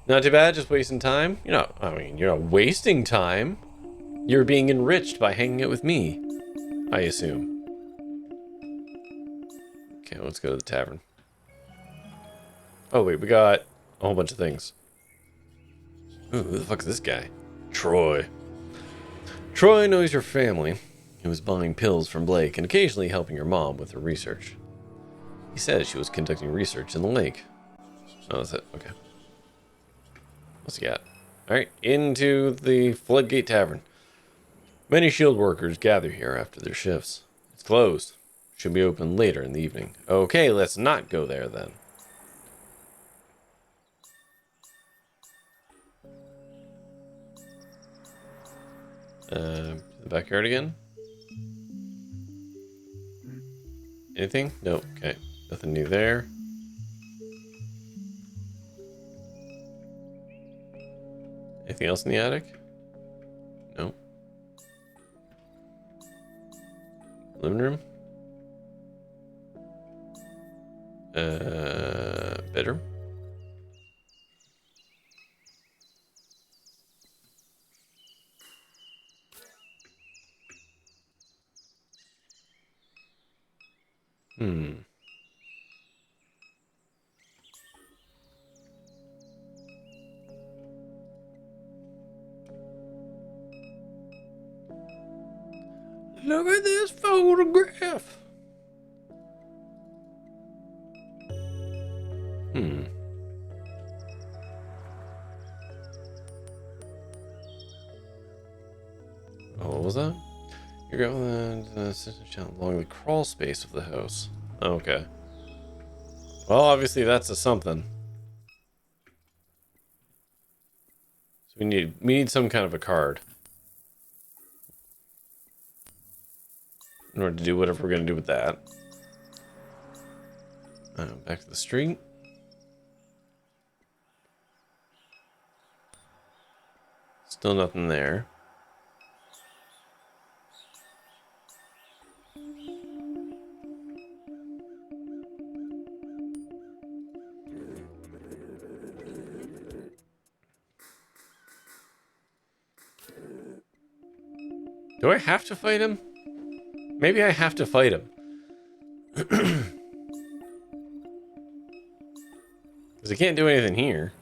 Not too bad, just wasting time. You're not wasting time. You're being enriched by hanging out with me, I assume. Okay, let's go to the tavern. Oh, wait, we got a whole bunch of things. Ooh, who the fuck is this guy? Troy. Troy knows your family. He was buying pills from Blake and occasionally helping your mom with her research. He says she was conducting research in the lake. Oh, that's it. Okay. What's he got? Alright, into the Floodgate Tavern. Many shield workers gather here after their shifts. It's closed. Should be open later in the evening. Okay, let's not go there then. The backyard again? Anything? No. Okay. Nothing new there. Anything else in the attic? No. Living room? Bedroom? Look at this photograph. Oh, what was that? You're going along the crawl space of the house. Oh, okay. Well, obviously that's a something. So we need some kind of a card in order to do whatever we're gonna do with that. Back to the street. Still nothing there. Do I have to fight him? Maybe I have to fight him. Because I can't do anything here.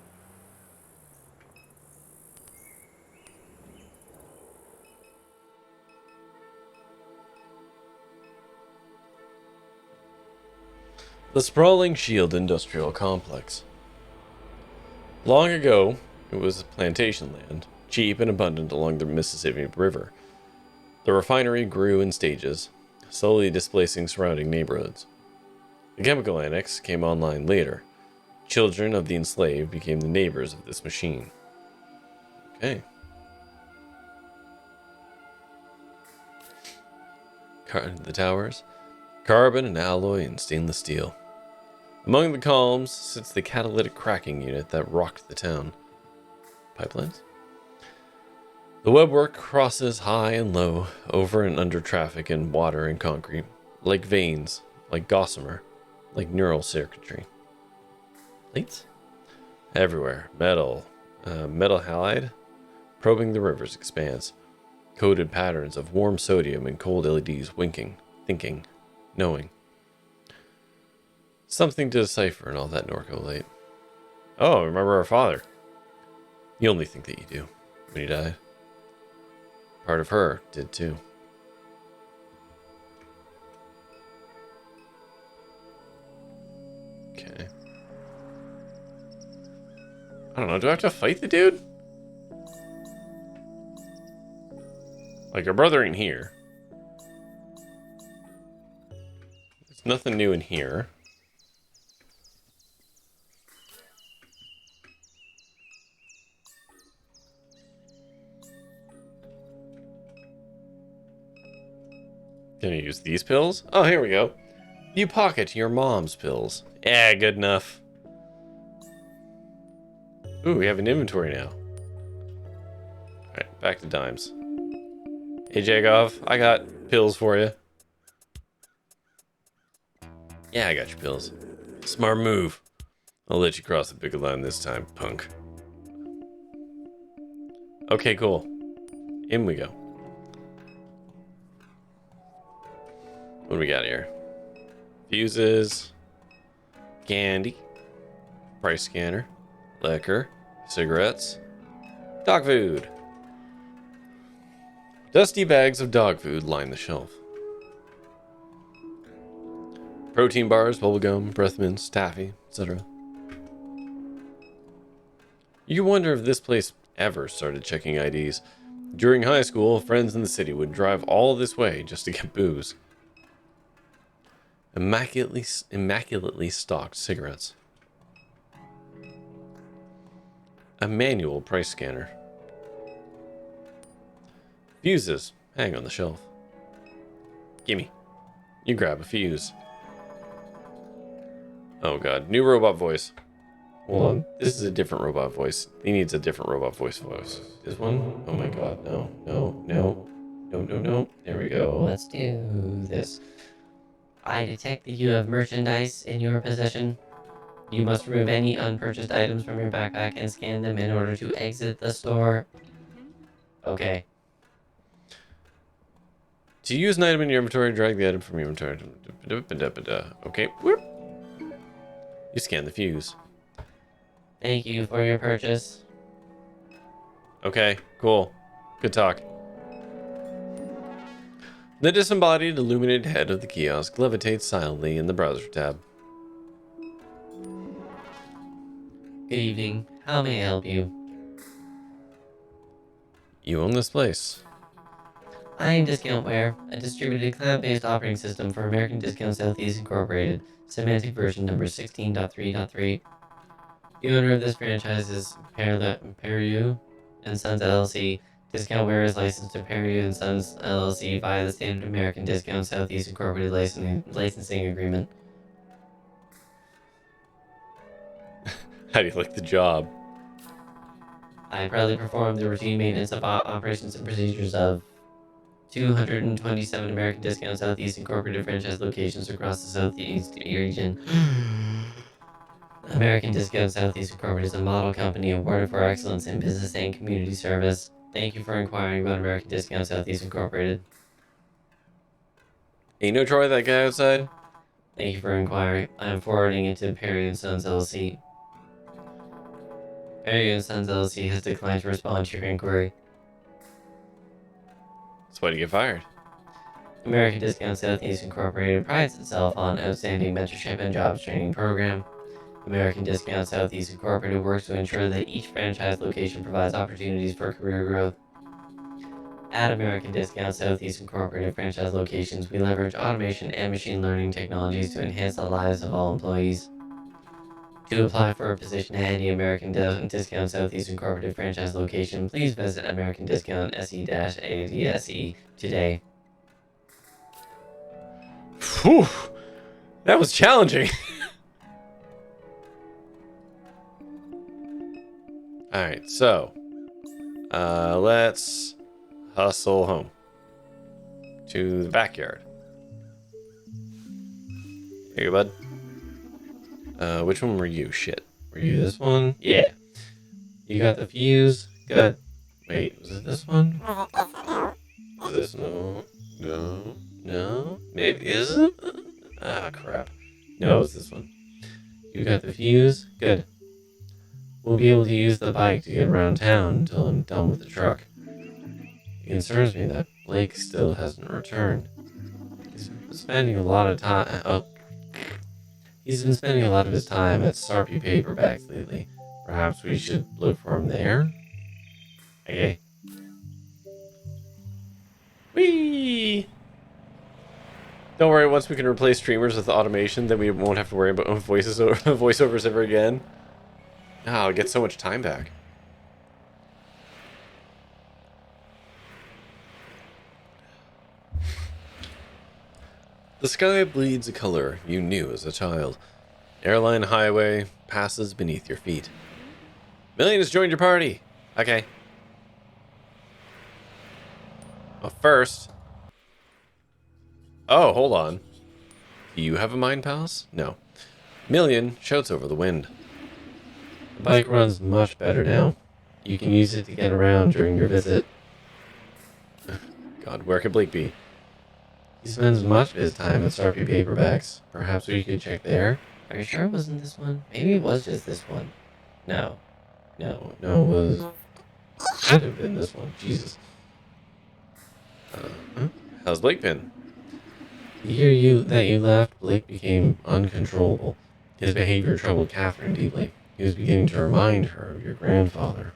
The sprawling Shield Industrial Complex. Long ago, it was plantation land, cheap and abundant along the Mississippi River. The refinery grew in stages, slowly displacing surrounding neighborhoods. The chemical annex came online later, Children of the enslaved became the neighbors of this machine. Okay. The towers. Carbon and alloy and stainless steel. Among the columns sits the catalytic cracking unit that rocked the town. Pipelines? The webwork crosses high and low, over and under traffic and water and concrete, like veins, like gossamer, like neural circuitry. Plates? Everywhere. Metal. Metal halide, probing the river's expanse. Coded patterns of warm sodium and cold LEDs winking, thinking, knowing. Something to decipher in all that Norco light. Oh, remember our father. You only think that you do, when he died. Part of her did too. Okay. I don't know, do I have to fight the dude? Like, our brother ain't here. There's nothing new in here. Can you use these pills? Oh, here we go. You pocket your mom's pills. Yeah, good enough. Ooh, we have an inventory now. Alright, back to dimes. Hey, Jagov, I got pills for you. Yeah, I got your pills. Smart move. I'll let you cross the picket line this time, punk. Okay, cool. In we go. What do we got here? Fuses, candy, price scanner, liquor, cigarettes, dog food. Dusty bags of dog food line the shelf. Protein bars, bubblegum, breath mints, taffy, etc. You wonder if this place ever started checking IDs. During high school, friends in the city would drive all this way just to get booze. Immaculately stocked cigarettes. A manual price scanner. Fuses hang on the shelf. Gimme. You grab a fuse. Oh god, new robot voice. Hold on, this is a different robot voice. He needs a different robot voice. This one? Oh my god, no. There we go. Let's do this. I detect that you have merchandise in your possession. You must remove any unpurchased items from your backpack and scan them in order to exit the store. Okay. To use an item in your inventory, drag the item from your inventory. Okay. Whoop. You scan the fuse. Thank you for your purchase. Okay, cool. Good talk. The disembodied, illuminated head of the kiosk levitates silently in the browser tab. Good evening. How may I help you? You own this place. I am Discountware, a distributed cloud-based operating system for American Discount Southeast Incorporated, semantic version number 16.3.3. The owner of this franchise is Peru and Sons LLC. Discountware is licensed to Peru and Sons LLC via the Standard American Discount Southeast Incorporated licensing agreement. How do you like the job? I proudly perform the routine maintenance of operations and procedures of 227 American Discount Southeast Incorporated franchise locations across the Southeast region. American Discount Southeast Incorporated is a model company awarded for excellence in business and community service. Thank you for inquiring about American Discount Southeast Incorporated. Ain't no Troy, that guy outside? Thank you for inquiring. I am forwarding it to Perry & Sons LLC. Perry & Sons LLC has declined to respond to your inquiry. That's why you get fired. American Discount Southeast Incorporated prides itself on outstanding mentorship and jobs training program. American Discount Southeast Incorporated works to ensure that each franchise location provides opportunities for career growth. At American Discount Southeast Incorporated franchise locations, we leverage automation and machine learning technologies to enhance the lives of all employees. To apply for a position at any American Discount Southeast Incorporated franchise location, please visit American Discount SE-ADSE today. Whew, that was challenging. All right, so let's hustle home to the backyard. Here you go, bud. Which one were you? Shit. Were you this one? Yeah. You got the fuse. Good. Wait, was it this one? Is this no? Maybe is it? Ah, crap. No, it's this one. You got the fuse. Good. We'll be able to use the bike to get around town until I'm done with the truck. It concerns me that Blake still hasn't returned. He's been spending a lot of time. He's been spending a lot of his time at Sarpy Paperbacks lately. Perhaps we should look for him there? Okay. Whee! Don't worry, once we can replace streamers with automation, then we won't have to worry about voiceovers ever again. Ah, I'll get so much time back. The sky bleeds a color you knew as a child. Airline highway passes beneath your feet. Million has joined your party. Okay. Well, first... Oh, hold on. Do you have a mind palace? No. Million shouts over the wind. The bike runs much better now. You can use it to get around during your visit. God, where could Bleak be? He spends much of his time at Sarpy Paperbacks. Perhaps we could check there? Are you sure it wasn't this one? Maybe it was just this one. No, it was... Should have been this one. Jesus. How's Blake been? The year that you left, Blake became uncontrollable. His behavior troubled Catherine deeply. He was beginning to remind her of your grandfather.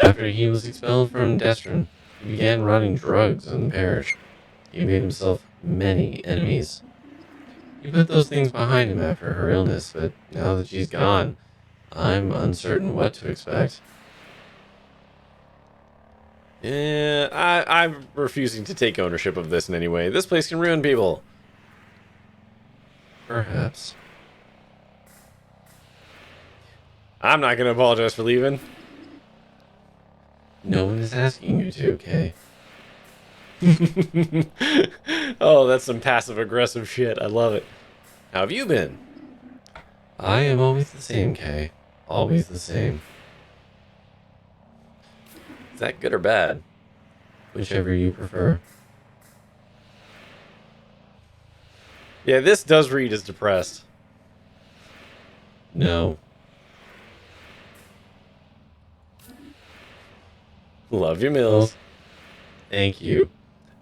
After he was expelled from Destron, he began running drugs in the parish. He made himself many enemies. He put those things behind him after her illness, but now that she's gone, I'm uncertain what to expect. Yeah, I'm refusing to take ownership of this in any way. This place can ruin people. Perhaps. I'm not going to apologize for leaving. No one is asking you to, Kay. Oh, that's some passive-aggressive shit. I love it. How have you been? I am always the same, Kay. Always the same. Is that good or bad? Whichever you prefer. Yeah, this does read as depressed. No. Love your Mills. Thank you.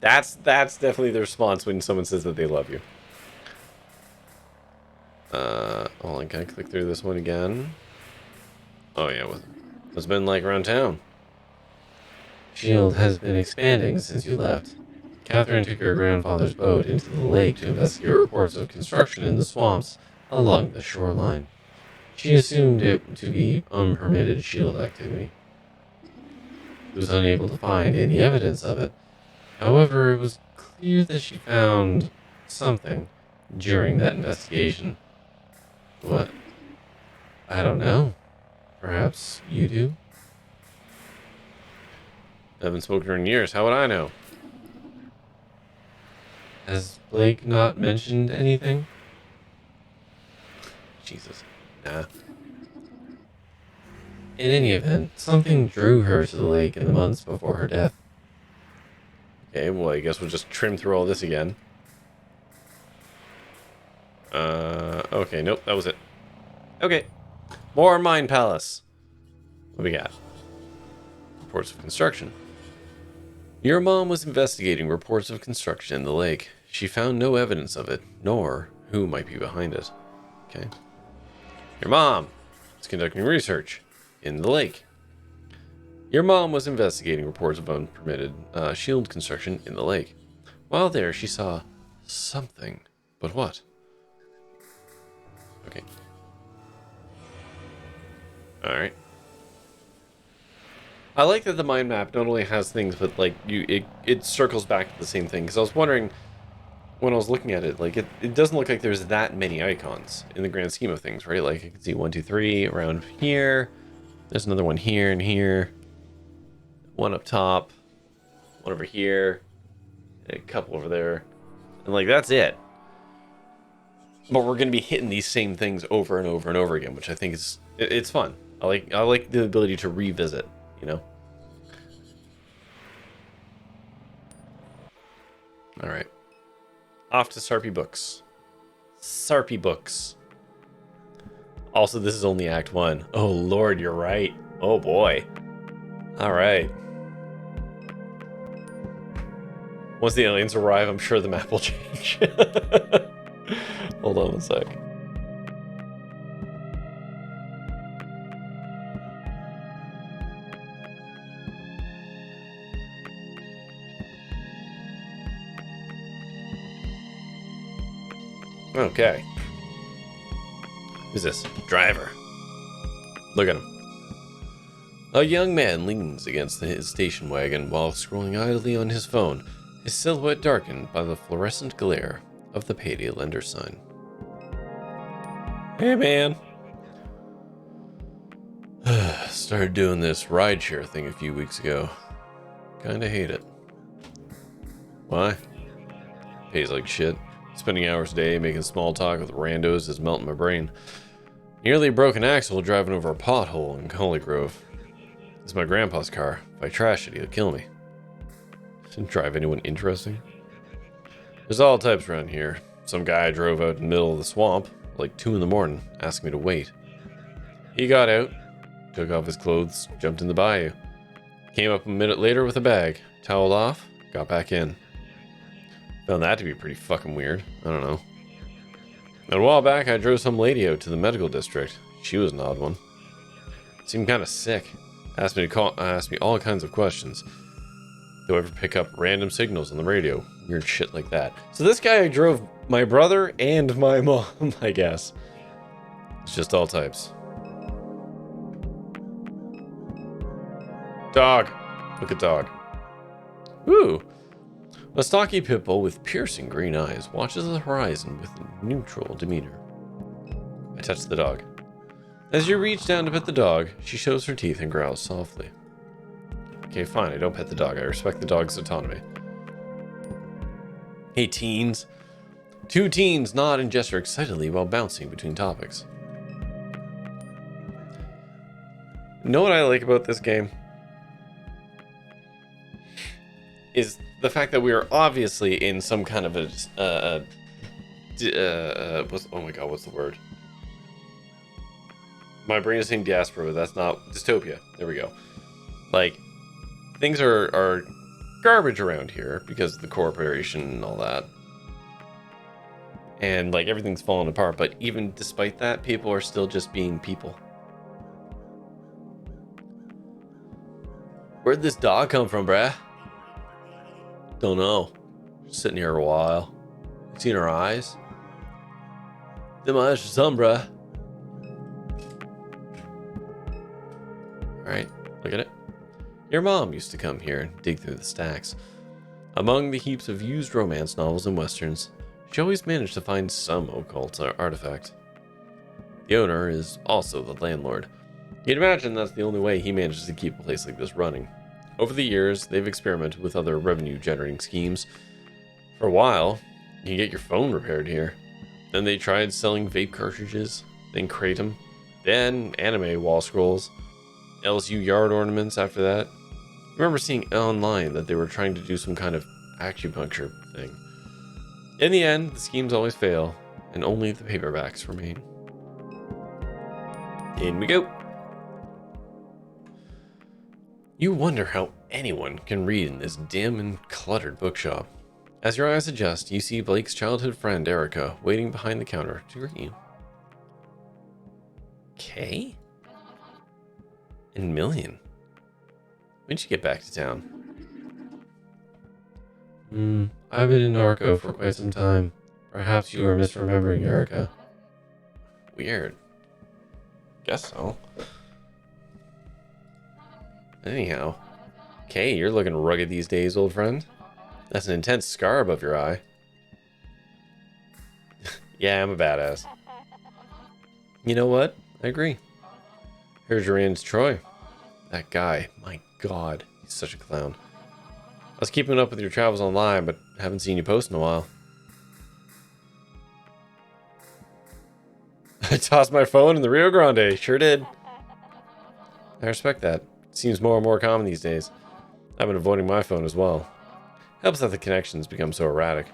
That's definitely the response when someone says that they love you. Hold on, can I click through this one again? Oh yeah, what's been like around town? Shield has been expanding since you left. Catherine took her grandfather's boat into the lake to investigate reports of construction in the swamps along the shoreline. She assumed it to be unpermitted Shield activity. She was unable to find any evidence of it. However, it was clear that she found something during that investigation. What? I don't know. Perhaps you do? I haven't spoken to her in years. How would I know? Has Blake not mentioned anything? Jesus. Nah. In any event, something drew her to the lake in the months before her death. Okay, well, I guess we'll just trim through all this again. Okay, nope, that was it. Okay. More Mind Palace. What do we got? Reports of construction. Your mom was investigating reports of construction in the lake. She found no evidence of it, nor who might be behind it. Okay. Your mom is conducting research in the lake. Your mom was investigating reports of unpermitted shield construction in the lake. While there, she saw something. But what? Okay. Alright. I like that the mind map not only has things, but like it circles back to the same thing. Because I was wondering when I was looking at it, like it doesn't look like there's that many icons in the grand scheme of things, right? Like I can see 1, 2, 3 around here. There's another one here and here. One up top. One over here. A couple over there. And like that's it. But we're going to be hitting these same things over and over and over again, which I think is it's fun. I like the ability to revisit, you know. All right. Off to Sarpy Books. Sarpy Books. Also, this is only Act 1. Oh lord, you're right. Oh boy. All right. Once the aliens arrive, I'm sure the map will change. Hold on one sec. Okay. Who's this? Driver. Look at him. A young man leans against his station wagon while scrolling idly on his phone, his silhouette darkened by the fluorescent glare of the payday lender sign. Hey, man. Started doing this rideshare thing a few weeks ago. Kinda hate it. Why? Pays like shit. Spending hours a day making small talk with randos is melting my brain. Nearly broke an axle driving over a pothole in Holy Grove. It's my grandpa's car. If I trash it, he'll kill me. Didn't drive anyone interesting. There's all types around here. Some guy drove out in the middle of the swamp, like 2 in the morning, asking me to wait. He got out, took off his clothes, jumped in the bayou. Came up a minute later with a bag, toweled off, got back in. Found that to be pretty fucking weird. I don't know. And a while back, I drove some lady out to the medical district. She was an odd one. Seemed kind of sick. Asked me all kinds of questions. Do I ever pick up random signals on the radio? Weird shit like that. So this guy drove my brother and my mom, I guess. It's just all types. Dog. Look at dog. Ooh. A stocky pit bull with piercing green eyes watches the horizon with a neutral demeanor. I touch the dog. As you reach down to pet the dog, she shows her teeth and growls softly. Okay, fine, I don't pet the dog. I respect the dog's autonomy. Hey, teens. 2 teens nod and gesture excitedly while bouncing between topics. You know what I like about this game? Is the fact that we are obviously in some kind of a oh my god, what's the word? My brain is saying diaspora, but that's not dystopia. There we go. Like, things are garbage around here because of the corporation and all that. And like everything's falling apart, but even despite that, people are still just being people. Where'd this dog come from, bruh? Don't know. Just sitting here a while. Seen her eyes? Them eyes for some, bruh. Alright, look at it. Your mom used to come here and dig through the stacks. Among the heaps of used romance novels and westerns, she always managed to find some occult artifact. The owner is also the landlord. You'd imagine that's the only way he manages to keep a place like this running. Over the years, they've experimented with other revenue-generating schemes. For a while, you can get your phone repaired here. Then they tried selling vape cartridges, then kratom, then anime wall scrolls, LSU yard ornaments after that. I remember seeing online that they were trying to do some kind of acupuncture thing. In the end, the schemes always fail, and only the paperbacks remain. In we go. You wonder how anyone can read in this dim and cluttered bookshop. As your eyes adjust, you see Blake's childhood friend Erica waiting behind the counter to greet you. Okay. And Million. When'd you get back to town? I've been in Norco for quite some time. Perhaps you are misremembering Erica. Weird. Guess so. Anyhow. Okay, you're looking rugged these days, old friend. That's an intense scar above your eye. Yeah, I'm a badass. You know what? I agree. Here's your aunt's Troy. That guy, my god, he's such a clown. I was keeping up with your travels online, but haven't seen you post in a while. I tossed my phone in the Rio Grande, sure did. I respect that. It seems more and more common these days. I've been avoiding my phone as well. Helps that the connections become so erratic.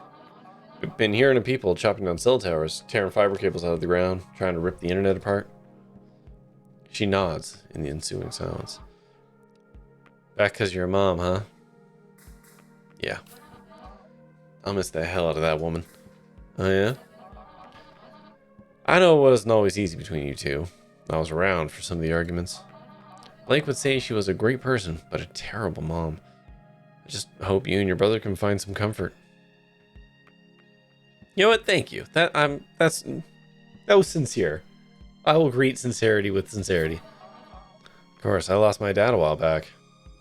We've been hearing of people chopping down cell towers, tearing fiber cables out of the ground, trying to rip the internet apart. She nods in the ensuing silence. Back 'cause you're a mom, huh? Yeah. I'll miss the hell out of that woman. Oh yeah? I know it wasn't always easy between you two. I was around for some of the arguments. Blake would say she was a great person, but a terrible mom. I just hope you and your brother can find some comfort. You know what? Thank you. That was sincere. I will greet sincerity with sincerity. Of course, I lost my dad a while back,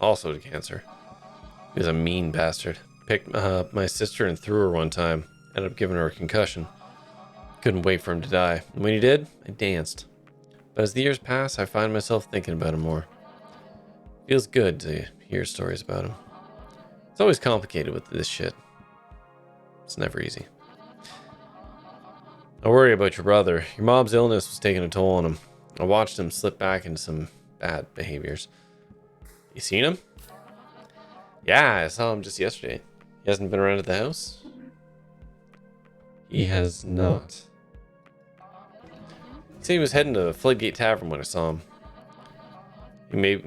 also to cancer. He was a mean bastard. Picked up my sister and threw her one time. Ended up giving her a concussion. Couldn't wait for him to die. And when he did, I danced. But as the years pass, I find myself thinking about him more. Feels good to hear stories about him. It's always complicated with this shit. It's never easy. I worry about your brother. Your mom's illness was taking a toll on him. I watched him slip back into some bad behaviors. You seen him? Yeah, I saw him just yesterday. He hasn't been around at the house? He has not. He said he was heading to the Floodgate Tavern when I saw him. He may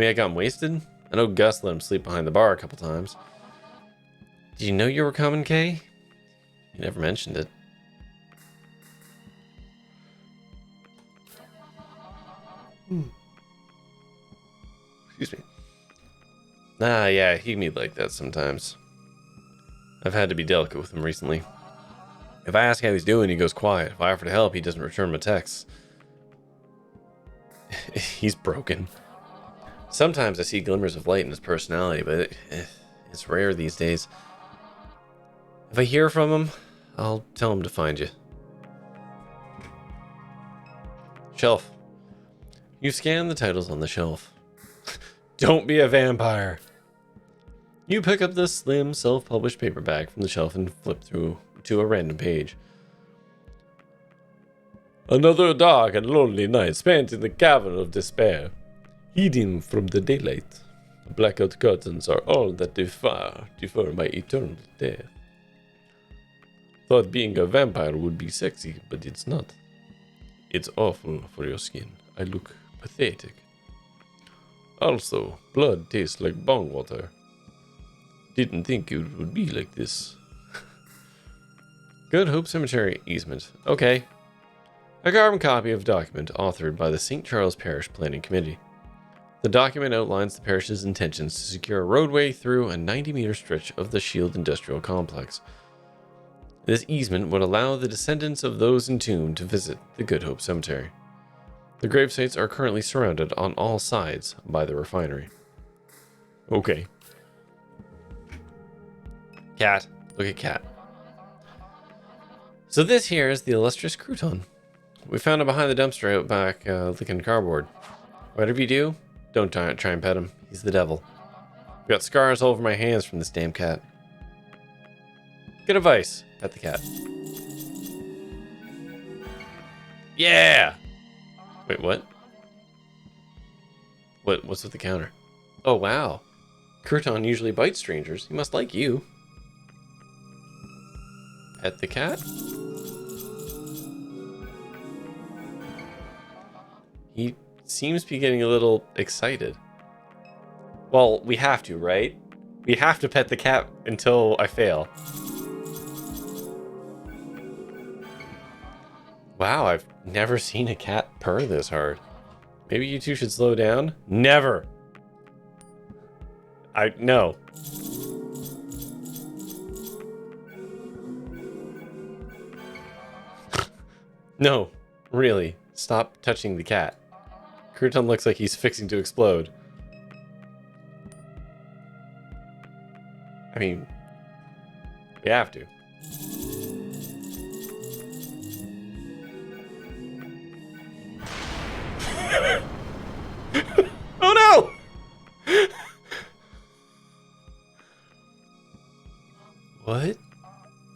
have gotten wasted. I know Gus let him sleep behind the bar a couple times. Did you know you were coming, Kay? You never mentioned it. Excuse me. Ah, yeah, he can be like that sometimes. I've had to be delicate with him recently. If I ask how he's doing, he goes quiet. If I offer to help, he doesn't return my texts. He's broken. Sometimes I see glimmers of light in his personality, but it's rare these days. If I hear from him, I'll tell him to find you. Shelf. You scan the titles on the shelf. Don't be a vampire. You pick up this slim, self-published paperback from the shelf and flip through to a random page. Another dark and lonely night spent in the cavern of despair, hidden from the daylight. The blackout curtains are all that defer my eternal death. Thought being a vampire would be sexy, but it's not. It's awful for your skin. I look pathetic. Also, blood tastes like bong water. Didn't think it would be like this. Good Hope Cemetery easement. Okay. A carbon copy of a document authored by the St. Charles Parish Planning Committee. The document outlines the parish's intentions to secure a roadway through a 90-meter stretch of the Shield Industrial Complex. This easement would allow the descendants of those entombed to visit the Good Hope Cemetery. The gravesites are currently surrounded on all sides by the refinery. Okay. Cat. Look at Cat. So this here is the illustrious crouton. We found him behind the dumpster out back, licking cardboard. Whatever you do, don't try and pet him. He's the devil. I've got scars all over my hands from this damn cat. Good advice. Pet the cat. Yeah! Wait, what? What's with the counter? Oh, wow. Crouton usually bites strangers. He must like you. Pet the cat? He seems to be getting a little excited. Well, we have to, right? We have to pet the cat until I fail. Wow, I've never seen a cat purr this hard. Maybe you two should slow down? Never! No. No, really. Stop touching the cat. Crouton looks like he's fixing to explode. mean, you have to. Oh no! What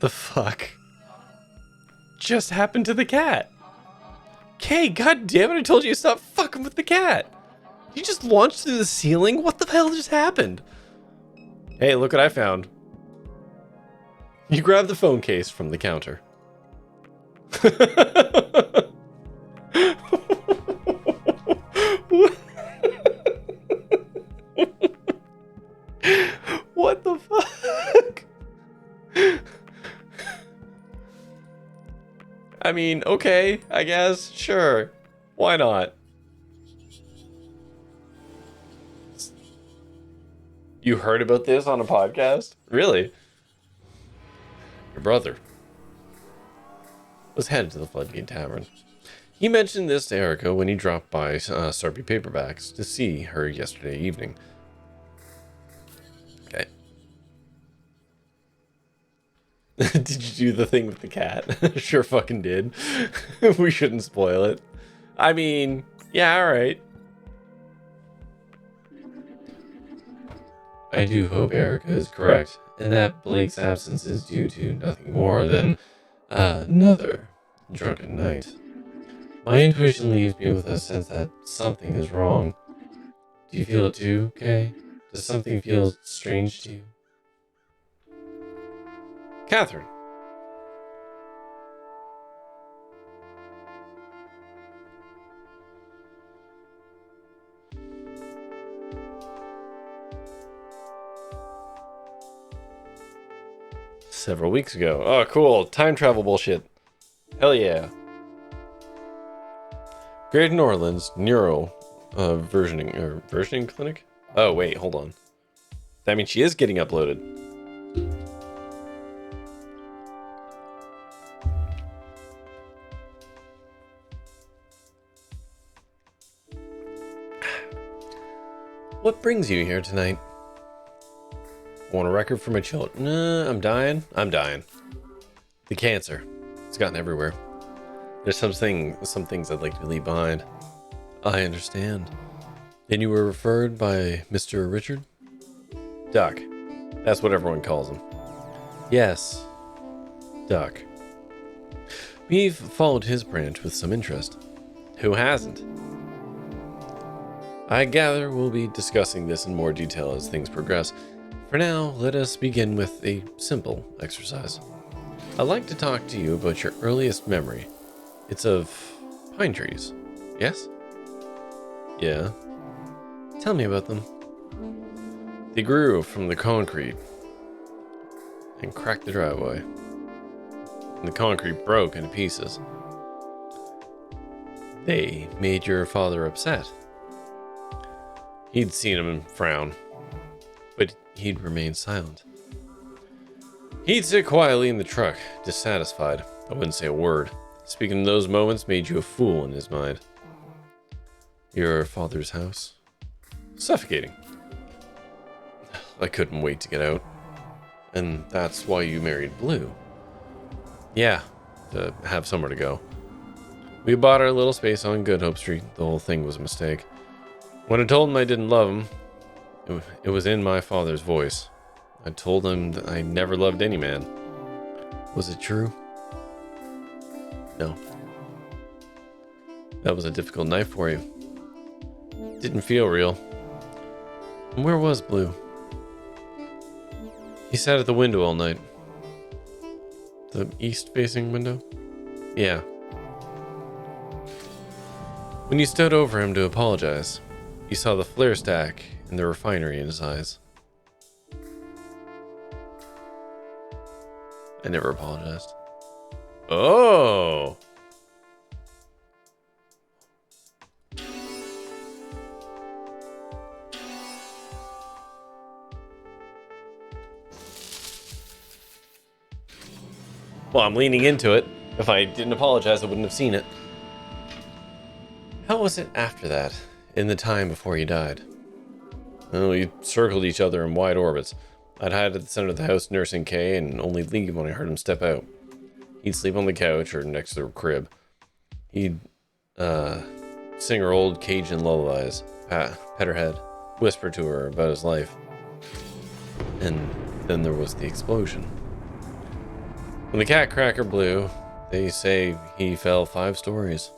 the fuck just happened to the cat? Okay, god damn it, I told you to stop fucking with the cat. You just launched through the ceiling? What the hell just happened? Hey, look what I found. You grab the phone case from the counter. What the fuck? I mean, okay, I guess, sure. Why not? You heard about this on a podcast? Really? Your brother was headed to the Floodgate Tavern. He mentioned this to Erica when he dropped by Sarpy Paperbacks to see her yesterday evening. Okay. Did you do the thing with the cat? Sure fucking did. We shouldn't spoil it. I mean, yeah, alright. I do hope Erica is correct, and that Blake's absence is due to nothing more than another drunken night. My intuition leaves me with a sense that something is wrong. Do you feel it too, Kay? Does something feel strange to you? Catherine. Several weeks ago. Oh, cool. Time travel bullshit. Hell yeah. Great Norland's neuro versioning clinic? Oh, wait, hold on. That means she is getting uploaded. What brings you here tonight? Want a record for my children? Nah, I'm dying. I'm dying. The cancer. It's gotten everywhere. There's some things I'd like to leave behind. I understand. And you were referred by Mr. Richard? Duck. That's what everyone calls him. Yes. Duck. We've followed his branch with some interest. Who hasn't? I gather we'll be discussing this in more detail as things progress. For now, let us begin with a simple exercise. I'd like to talk to you about your earliest memory. It's of pine trees. Yes? Yeah. Tell me about them. They grew from the concrete and cracked the driveway. And the concrete broke into pieces. They made your father upset. He'd seen him frown, but he'd remain silent. He'd sit quietly in the truck, dissatisfied. I wouldn't say a word. Speaking in those moments made you a fool in his mind. Your father's house? Suffocating. I couldn't wait to get out. And that's why you married Blue. Yeah, to have somewhere to go. We bought our little space on Good Hope Street. The whole thing was a mistake. When I told him I didn't love him, it was in my father's voice. I told him that I never loved any man. Was it true? No. That was a difficult night for you. Didn't feel real. And where was Blue? He sat at the window all night. The east-facing window? Yeah. When you stood over him to apologize, you saw the flare stack and the refinery in his eyes. I never apologized. Oh! Well, I'm leaning into it. If I didn't apologize, I wouldn't have seen it. How was it after that, in the time before you died? Oh, we circled each other in wide orbits. I'd hide at the center of the house nursing Kay and only leave when I heard him step out. He'd sleep on the couch or next to the crib. He'd sing her old Cajun lullabies, pet her head, whisper to her about his life. And then there was the explosion. When the cat cracker blew, they say he fell 5 stories.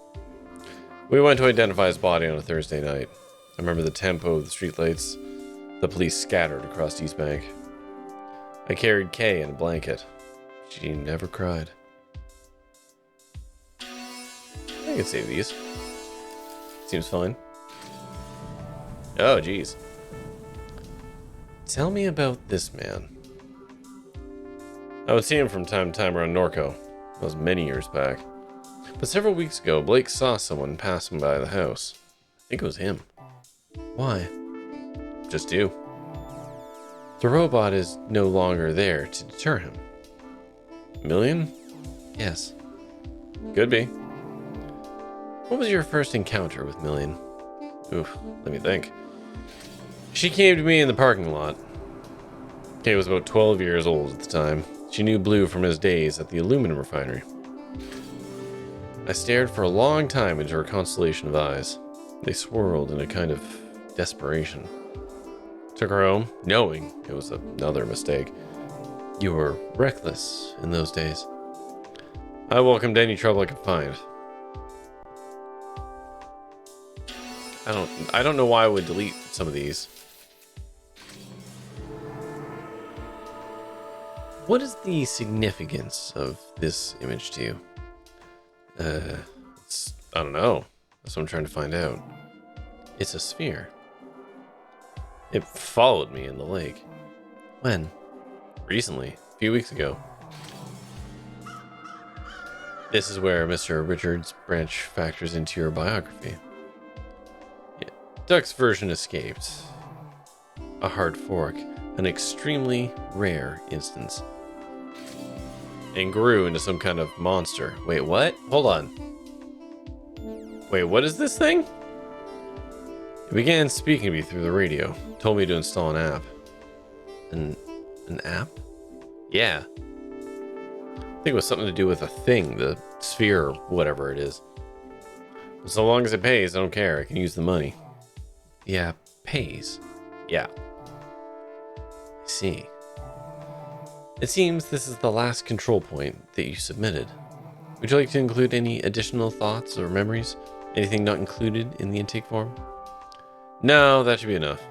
We went to identify his body on a Thursday night. I remember the tempo of the streetlights. The police scattered across East Bank. I carried Kay in a blanket. She never cried. I can save these. Seems fine. Oh, geez. Tell me about this man. I would see him from time to time around Norco. That was many years back. But several weeks ago, Blake saw someone passing by the house. I think it was him. Why? Just you. The robot is no longer there to deter him. Million? Yes. Could be. What was your first encounter with Million? Oof, let me think. She came to me in the parking lot. Kay was about 12 years old at the time. She knew Blue from his days at the aluminum refinery. I stared for a long time into her constellation of eyes. They swirled in a kind of desperation. Took her home, knowing it was another mistake. You were reckless in those days. I welcomed any trouble I could find. I don't know why I would delete some of these. What is the significance of this image to you? I don't know. That's what I'm trying to find out. It's a sphere. It followed me in the lake. When? Recently, a few weeks ago. This is where Mr. Richards' branch factors into your biography. Yeah. Duck's version escaped. A hard fork, an extremely rare instance. And grew into some kind of monster. Wait, what? Hold on. Wait, what is this thing? It began speaking to me through the radio. Told me to install an app. An app? Yeah. I think it was something to do with a thing, the sphere or whatever it is. But so long as it pays, I don't care. I can use the money. The app pays. Yeah. I see. It seems this is the last control point that you submitted. Would you like to include any additional thoughts or memories? Anything not included in the intake form? No, that should be enough.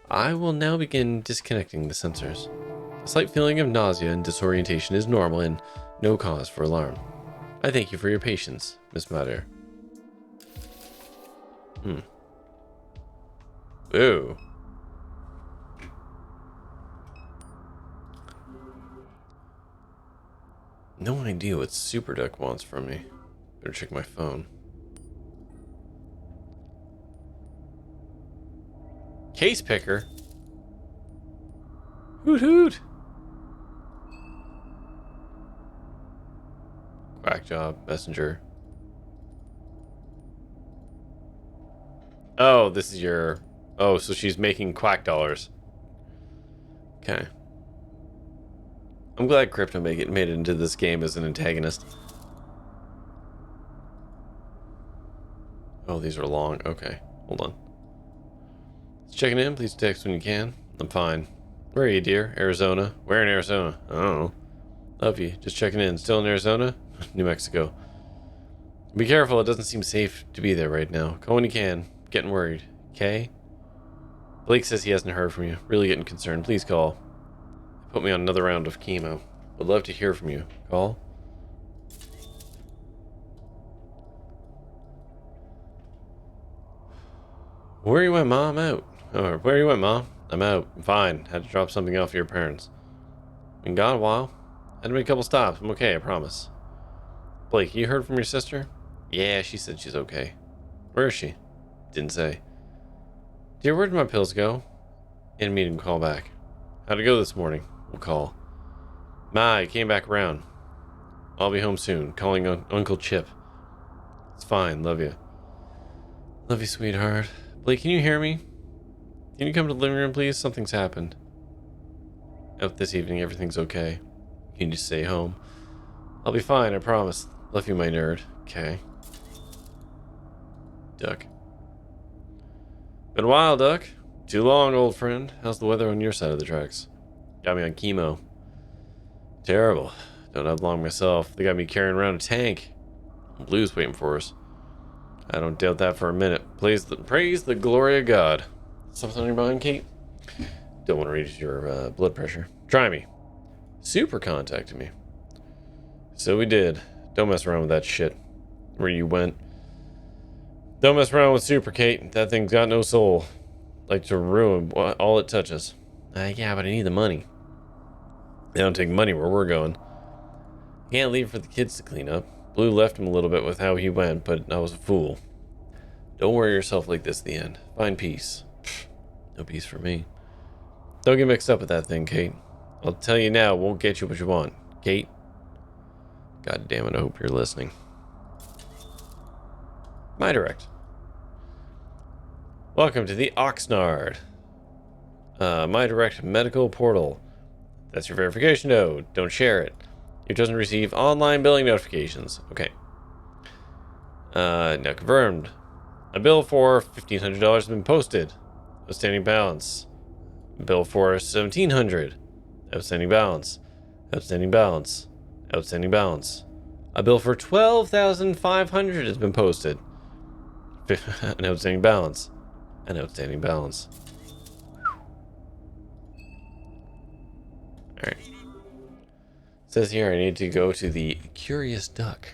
I will now begin disconnecting the sensors. A slight feeling of nausea and disorientation is normal and no cause for alarm. I thank you for your patience, Miss Matter. Ooh. No idea what Super Duck wants from me. Better check my phone. Case picker? Hoot hoot! Quack job, messenger. Oh, this is your... Oh, so she's making quack dollars. Okay. I'm glad Crypto made it into this game as an antagonist. Oh, these are long. Okay, hold on. Just checking in. Please text when you can. I'm fine. Where are you, dear? Arizona? Where in Arizona? I don't know. Love you. Just checking in. Still in Arizona? New Mexico. Be careful. It doesn't seem safe to be there right now. Call when you can. Getting worried. Okay? Blake says he hasn't heard from you. Really getting concerned. Please call. Put me on another round of chemo. Would love to hear from you. Call. Where you went, Mom? I'm out. Oh, where you went, Mom? I'm out. I'm fine. Had to drop something off for your parents. Been gone a while. Had to make a couple stops. I'm okay, I promise. Blake, you heard from your sister? Yeah, she said she's okay. Where is she? Didn't say. Dear, where did my pills go? In a meeting, call back. How'd it go this morning? We'll call. Ma, I came back around. I'll be home soon. Calling Uncle Chip. It's fine. Love you. Love you, sweetheart. Blake, can you hear me? Can you come to the living room, please? Something's happened. Out this evening, everything's okay. You need to stay home. I'll be fine, I promise. Love you, my nerd. Okay. Duck. Been a while, Duck. Too long, old friend. How's the weather on your side of the tracks? Got me on chemo. Terrible. Don't have long myself. They got me carrying around a tank. Blue's waiting for us. I don't doubt that for a minute. Praise the glory of God. Something on your mind, Kate? Don't want to raise your blood pressure. Try me. Super contacted me. So we did. Don't mess around with that shit. Where you went. Don't mess around with Super, Kate. That thing's got no soul. Like to ruin all it touches. Yeah, but I need the money. They don't take money where we're going. Can't leave for the kids to clean up. Blue left him a little bit with how he went, but I was a fool. Don't worry yourself like this at the end. Find peace. Pfft, no peace for me. Don't get mixed up with that thing, Kate. I'll tell you now, it won't get you what you want. Kate? God damn it, I hope you're listening. My direct. Welcome to the Oxnard. My direct medical portal. That's your verification node. Don't share it. It doesn't receive online billing notifications. Okay. Now confirmed. A bill for $1,500 has been posted. Outstanding balance. Bill for $1,700. Outstanding balance. Outstanding balance. Outstanding balance. A bill for $12,500 has been posted. An outstanding balance. An outstanding balance. Alright. Says here I need to go to the Curious Duck.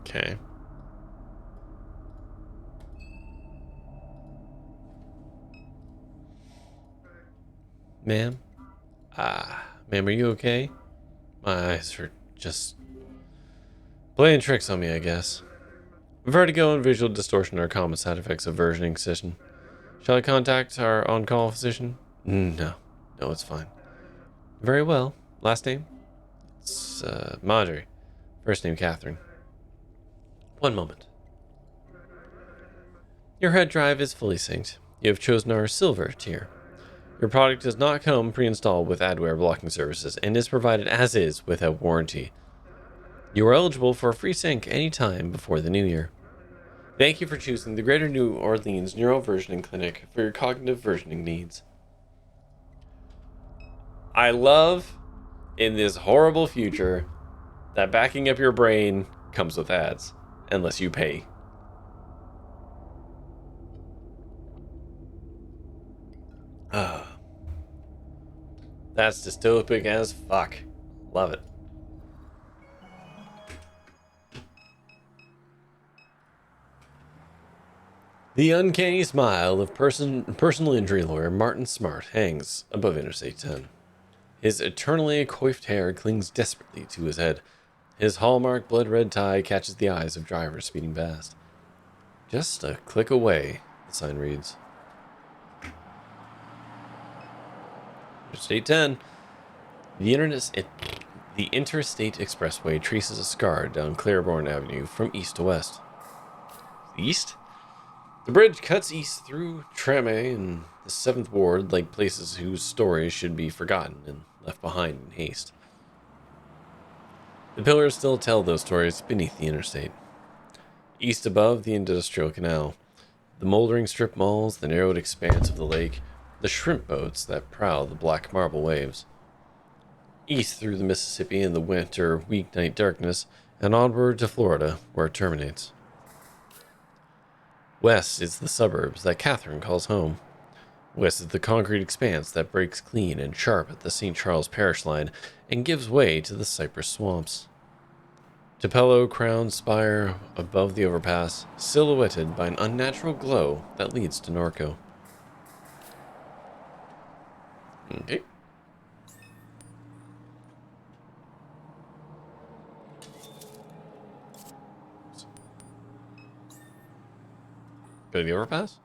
Okay. Ma'am? Ma'am, are you okay? My eyes are just playing tricks on me, I guess. Vertigo and visual distortion are common side effects of versioning session. Shall I contact our on-call physician? No. No, it's fine. Very well. Last name? It's, Marjorie. First name, Catherine. One moment. Your hard drive is fully synced. You have chosen our silver tier. Your product does not come pre-installed with adware blocking services and is provided as is without warranty. You are eligible for a free sync anytime before the new year. Thank you for choosing the Greater New Orleans Neuroversioning Clinic for your cognitive versioning needs. I love, in this horrible future, that backing up your brain comes with ads, unless you pay. That's dystopic as fuck. Love it. The uncanny smile of personal injury lawyer Martin Smart hangs above Interstate 10. His eternally coiffed hair clings desperately to his head. His hallmark blood-red tie catches the eyes of drivers speeding past. Just a click away, the sign reads. Interstate 10. The Interstate Expressway traces a scar down Claiborne Avenue from east to west. East? The bridge cuts east through Treme and the 7th Ward like places whose stories should be forgotten and left behind in haste. The pillars still tell those stories beneath the interstate. East above the Industrial Canal, the moldering strip malls, the narrowed expanse of the lake, the shrimp boats that prowl the black marble waves. East through the Mississippi in the winter weeknight darkness, and onward to Florida, where it terminates. West is the suburbs that Catherine calls home. West is the concrete expanse that breaks clean and sharp at the St. Charles Parish line and gives way to the cypress swamps. Tupelo crowned spire above the overpass, silhouetted by an unnatural glow that leads to Norco. Okay. Go to the overpass?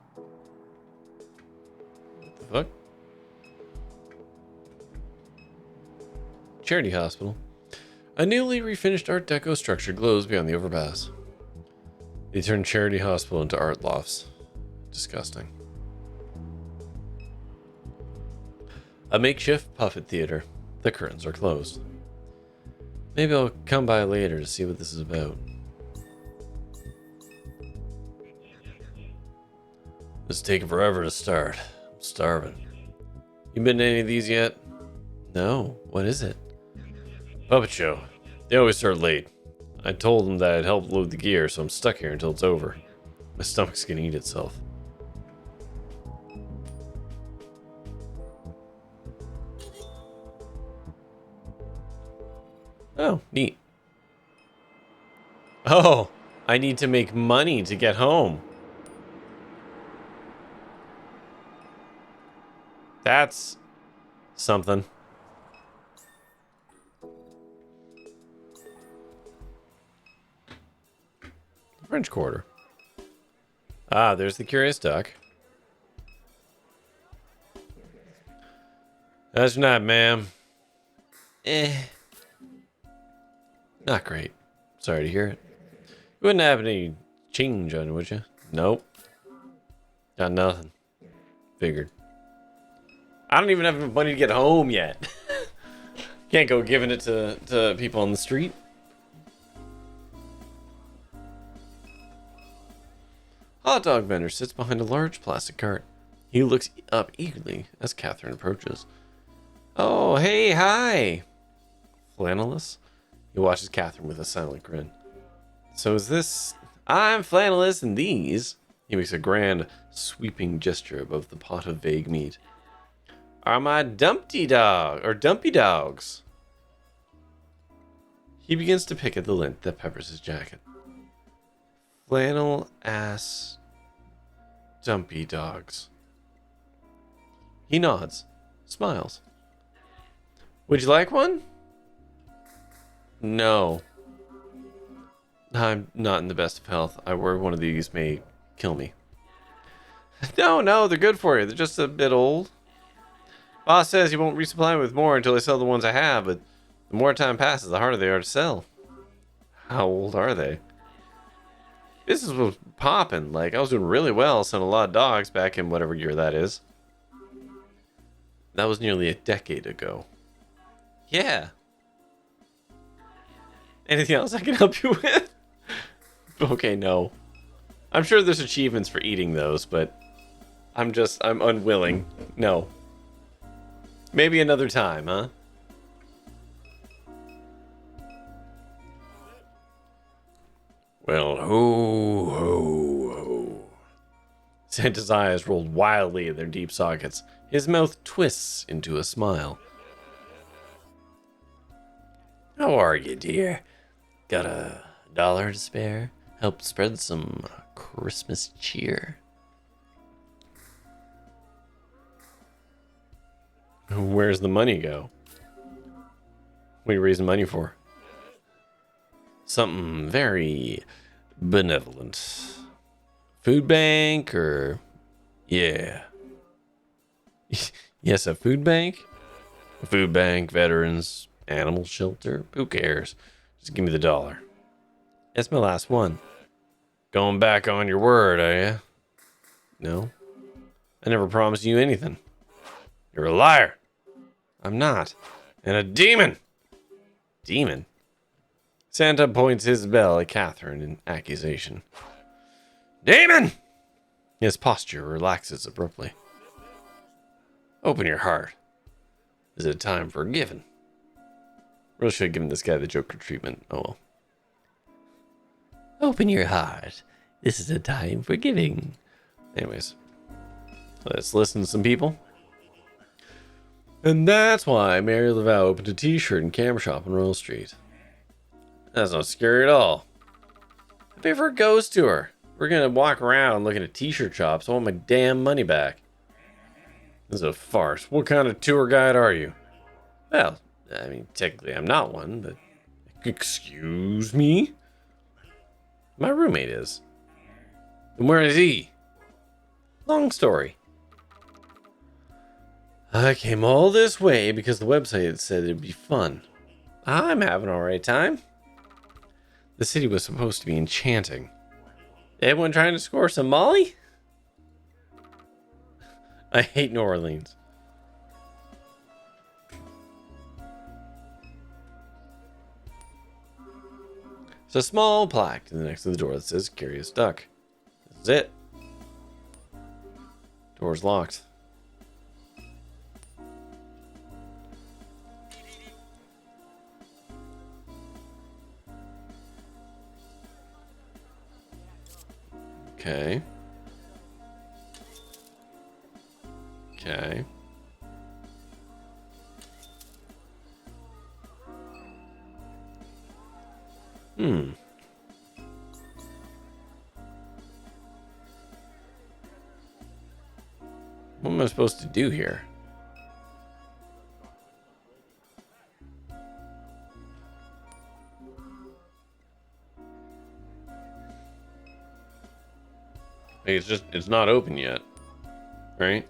What the fuck? Charity Hospital. A newly refinished Art Deco structure glows beyond the overpass. They turned charity hospital into art lofts. Disgusting. A makeshift puppet theater. The curtains are closed. Maybe I'll come by later to see what this is about. It's taking forever to start. I'm starving. You been to any of these yet? No. What is it? Puppet show. They always start late. I told them that I'd help load the gear, so I'm stuck here until it's over. My stomach's gonna eat itself. Oh, neat. Oh, I need to make money to get home. That's something. French Quarter. Ah, there's the curious duck. That's not, ma'am. Not great. Sorry to hear it. You wouldn't have any change on it, would you? Nope. Got nothing. Figured. I don't even have enough money to get home yet. Can't go giving it to people on the street. Hot dog vendor sits behind a large plastic cart. He looks up eagerly as Catherine approaches. Oh, hey, hi. Flannelous? He watches Catherine with a silent grin. So is this... I'm Flannelous and these... He makes a grand, sweeping gesture above the pot of vague meat. Are my dumpy dogs. He begins to pick at the lint that peppers his jacket. Flannel ass dumpy dogs. He nods, smiles. Would you like one? No. I'm not in the best of health. I worry one of these may kill me. No, they're good for you. They're just a bit old. Boss says he won't resupply me with more until I sell the ones I have, but the more time passes, the harder they are to sell. How old are they? Business was popping. Like, I was doing really well, selling a lot of dogs back in whatever year that is. That was nearly a decade ago. Yeah. Anything else I can help you with? Okay, no. I'm sure there's achievements for eating those, but I'm unwilling. No. Maybe another time, huh? Well, ho, ho, ho. Santa's eyes rolled wildly in their deep sockets. His mouth twists into a smile. How are you, dear? Got $1 to spare? Help spread some Christmas cheer. Where's the money go? What are you raising money for? Something very benevolent. Food bank or... Yeah. Yes, a food bank? A food bank, veterans, animal shelter. Who cares? Just give me the $1. It's my last one. Going back on your word, are you? No. I never promised you anything. You're a liar. I'm not. And a demon. Demon? Santa points his bell at Catherine in accusation. Demon! His posture relaxes abruptly. Open your heart. Is it time for giving? Really should have given this guy the Joker treatment. Oh well. Open your heart. This is a time for giving. Anyways. Let's listen to some people. And that's why Mary Laval opened a t-shirt and camera shop on Royal Street. That's not scary at all. I pay for a ghost tour. We're gonna walk around looking at t-shirt shops. I want my damn money back. This is a farce. What kind of tour guide are you? Well, I mean, technically I'm not one, but... Excuse me? My roommate is. And where is he? Long story. I came all this way because the website said it'd be fun. I'm having an alright time. The city was supposed to be enchanting. Everyone trying to score some Molly? I hate New Orleans. It's a small plaque next to the door that says Curious Duck. This is it. Door's locked. Okay. Okay. Hmm. What am I supposed to do here? Like it's not open yet, right?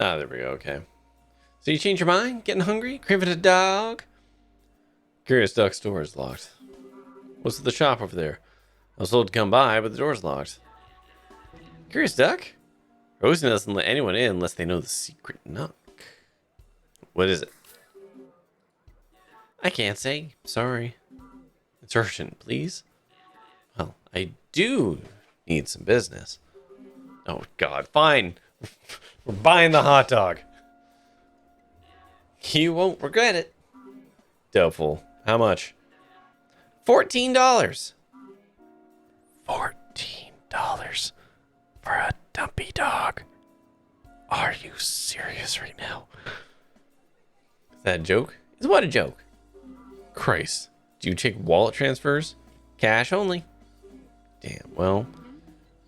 Ah, there we go. Okay. So you change your mind? Getting hungry? Craving a dog? Curious Duck's door is locked. What's at the shop over there? I was told to come by, but the door's locked. Curious Duck? Rosie doesn't let anyone in unless they know the secret knock. What is it? I can't say. Sorry. It's urgent, please. Well, I do need some business. Oh, God. Fine. We're buying the hot dog. You won't regret it. Doubtful. How much? $14. $14 for a dumpy dog. Are you serious right now? Is that a joke? Is what a joke? Christ. Do you take wallet transfers? Cash only. Damn, well,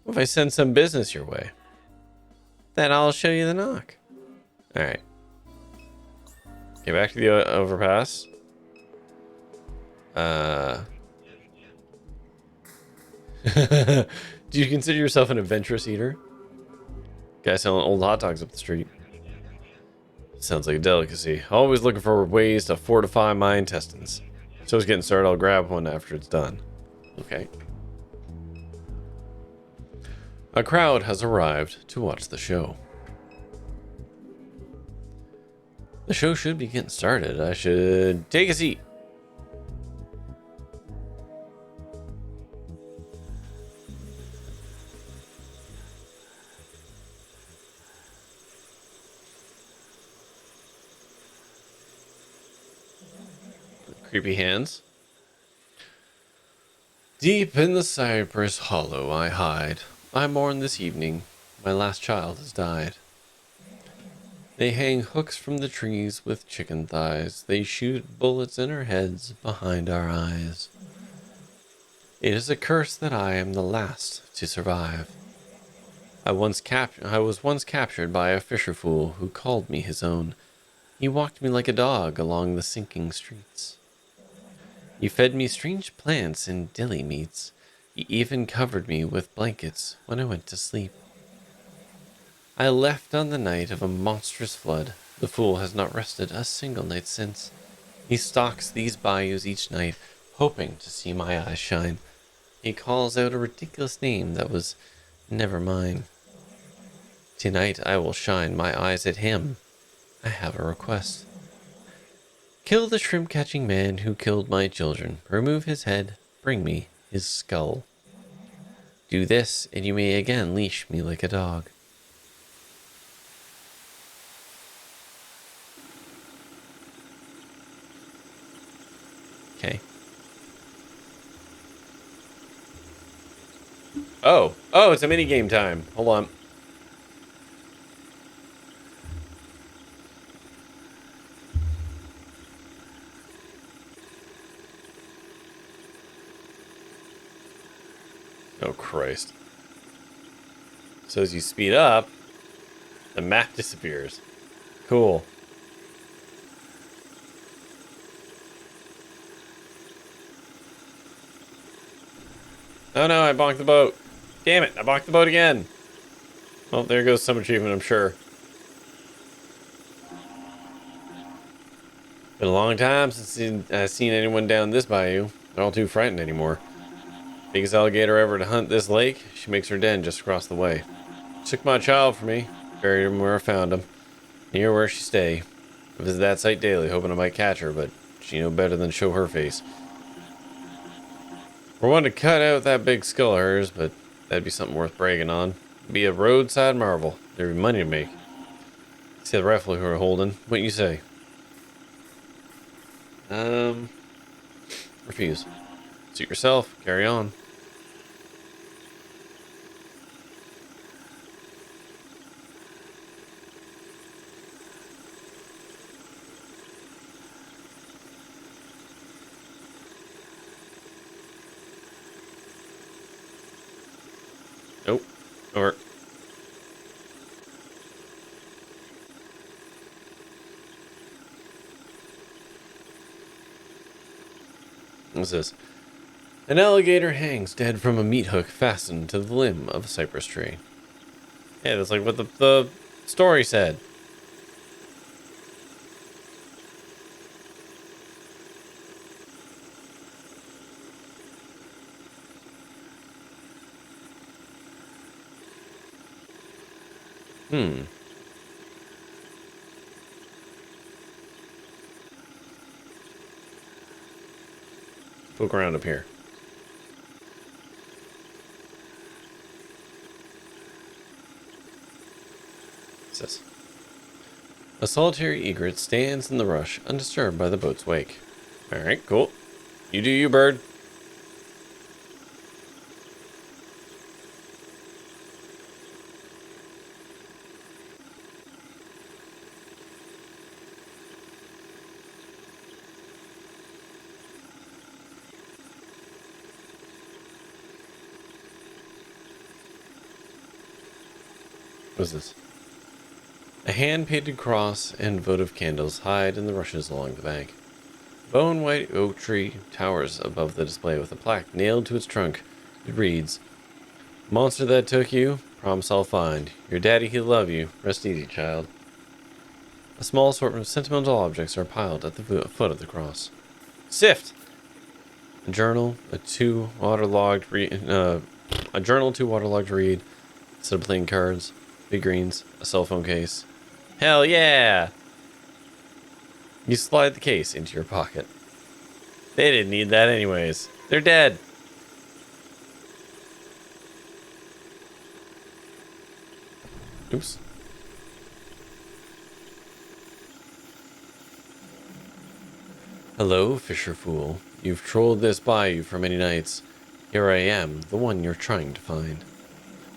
what if I send some business your way? Then I'll show you the knock. Alright. Okay, back to the overpass. Do you consider yourself an adventurous eater? Guy selling old hot dogs up the street. Sounds like a delicacy. Always looking for ways to fortify my intestines. So it's getting started. I'll grab one after it's done. Okay. A crowd has arrived to watch the show. The show should be getting started. I should take a seat. Creepy hands. Deep in the cypress hollow I hide. I mourn this evening. My last child has died. They hang hooks from the trees with chicken thighs. They shoot bullets in our heads behind our eyes. It is a curse that I am the last to survive. I was once captured by a fisher fool who called me his own. He walked me like a dog along the sinking streets. He fed me strange plants and dilly meats. He even covered me with blankets when I went to sleep. I left on the night of a monstrous flood. The fool has not rested a single night since. He stalks these bayous each night, hoping to see my eyes shine. He calls out a ridiculous name that was never mine. Tonight I will shine my eyes at him. I have a request. Kill the shrimp-catching man who killed my children. Remove his head. Bring me his skull. Do this, and you may again leash me like a dog. Okay. Oh, it's a mini game time. Hold on. Oh, Christ. So as you speed up, the map disappears. Cool. Oh no, I bonked the boat. Damn it, I bonked the boat again. Well, there goes some achievement, I'm sure. Been a long time since I've seen anyone down this bayou. They're all too frightened anymore. Biggest alligator ever to hunt this lake. She makes her den just across the way. She took my child from me. Buried him where I found him. Near where she stay. I visit that site daily, hoping I might catch her, but she know better than show her face. We're wanting to cut out that big skull of hers, but that'd be something worth bragging on. It'd be a roadside marvel. There'd be money to make. See the rifle who are holding. What you say? Refuse. Suit yourself. Carry on. Nope. Or. What's this? An alligator hangs dead from a meat hook fastened to the limb of a cypress tree. Yeah, that's like what the story said. Hmm. Look around up here. What's this? A solitary egret stands in the rush, undisturbed by the boat's wake. Alright, cool. You do you, bird. What's this? A hand-painted cross and votive candles hide in the rushes along the bank. A bone white oak tree towers above the display with a plaque nailed to its trunk. It reads, "Monster that took you, promise I'll find. Your daddy, he'll love you. Rest easy, child." A small assortment of sentimental objects are piled at the foot of the cross. Sift! A journal, a journal, two waterlogged read, a set of playing cards, figurines, a cell phone case. Hell yeah! You slide the case into your pocket. They didn't need that anyways. They're dead. Oops. Hello, fisher fool. You've trolled this bayou for many nights. Here I am, the one you're trying to find.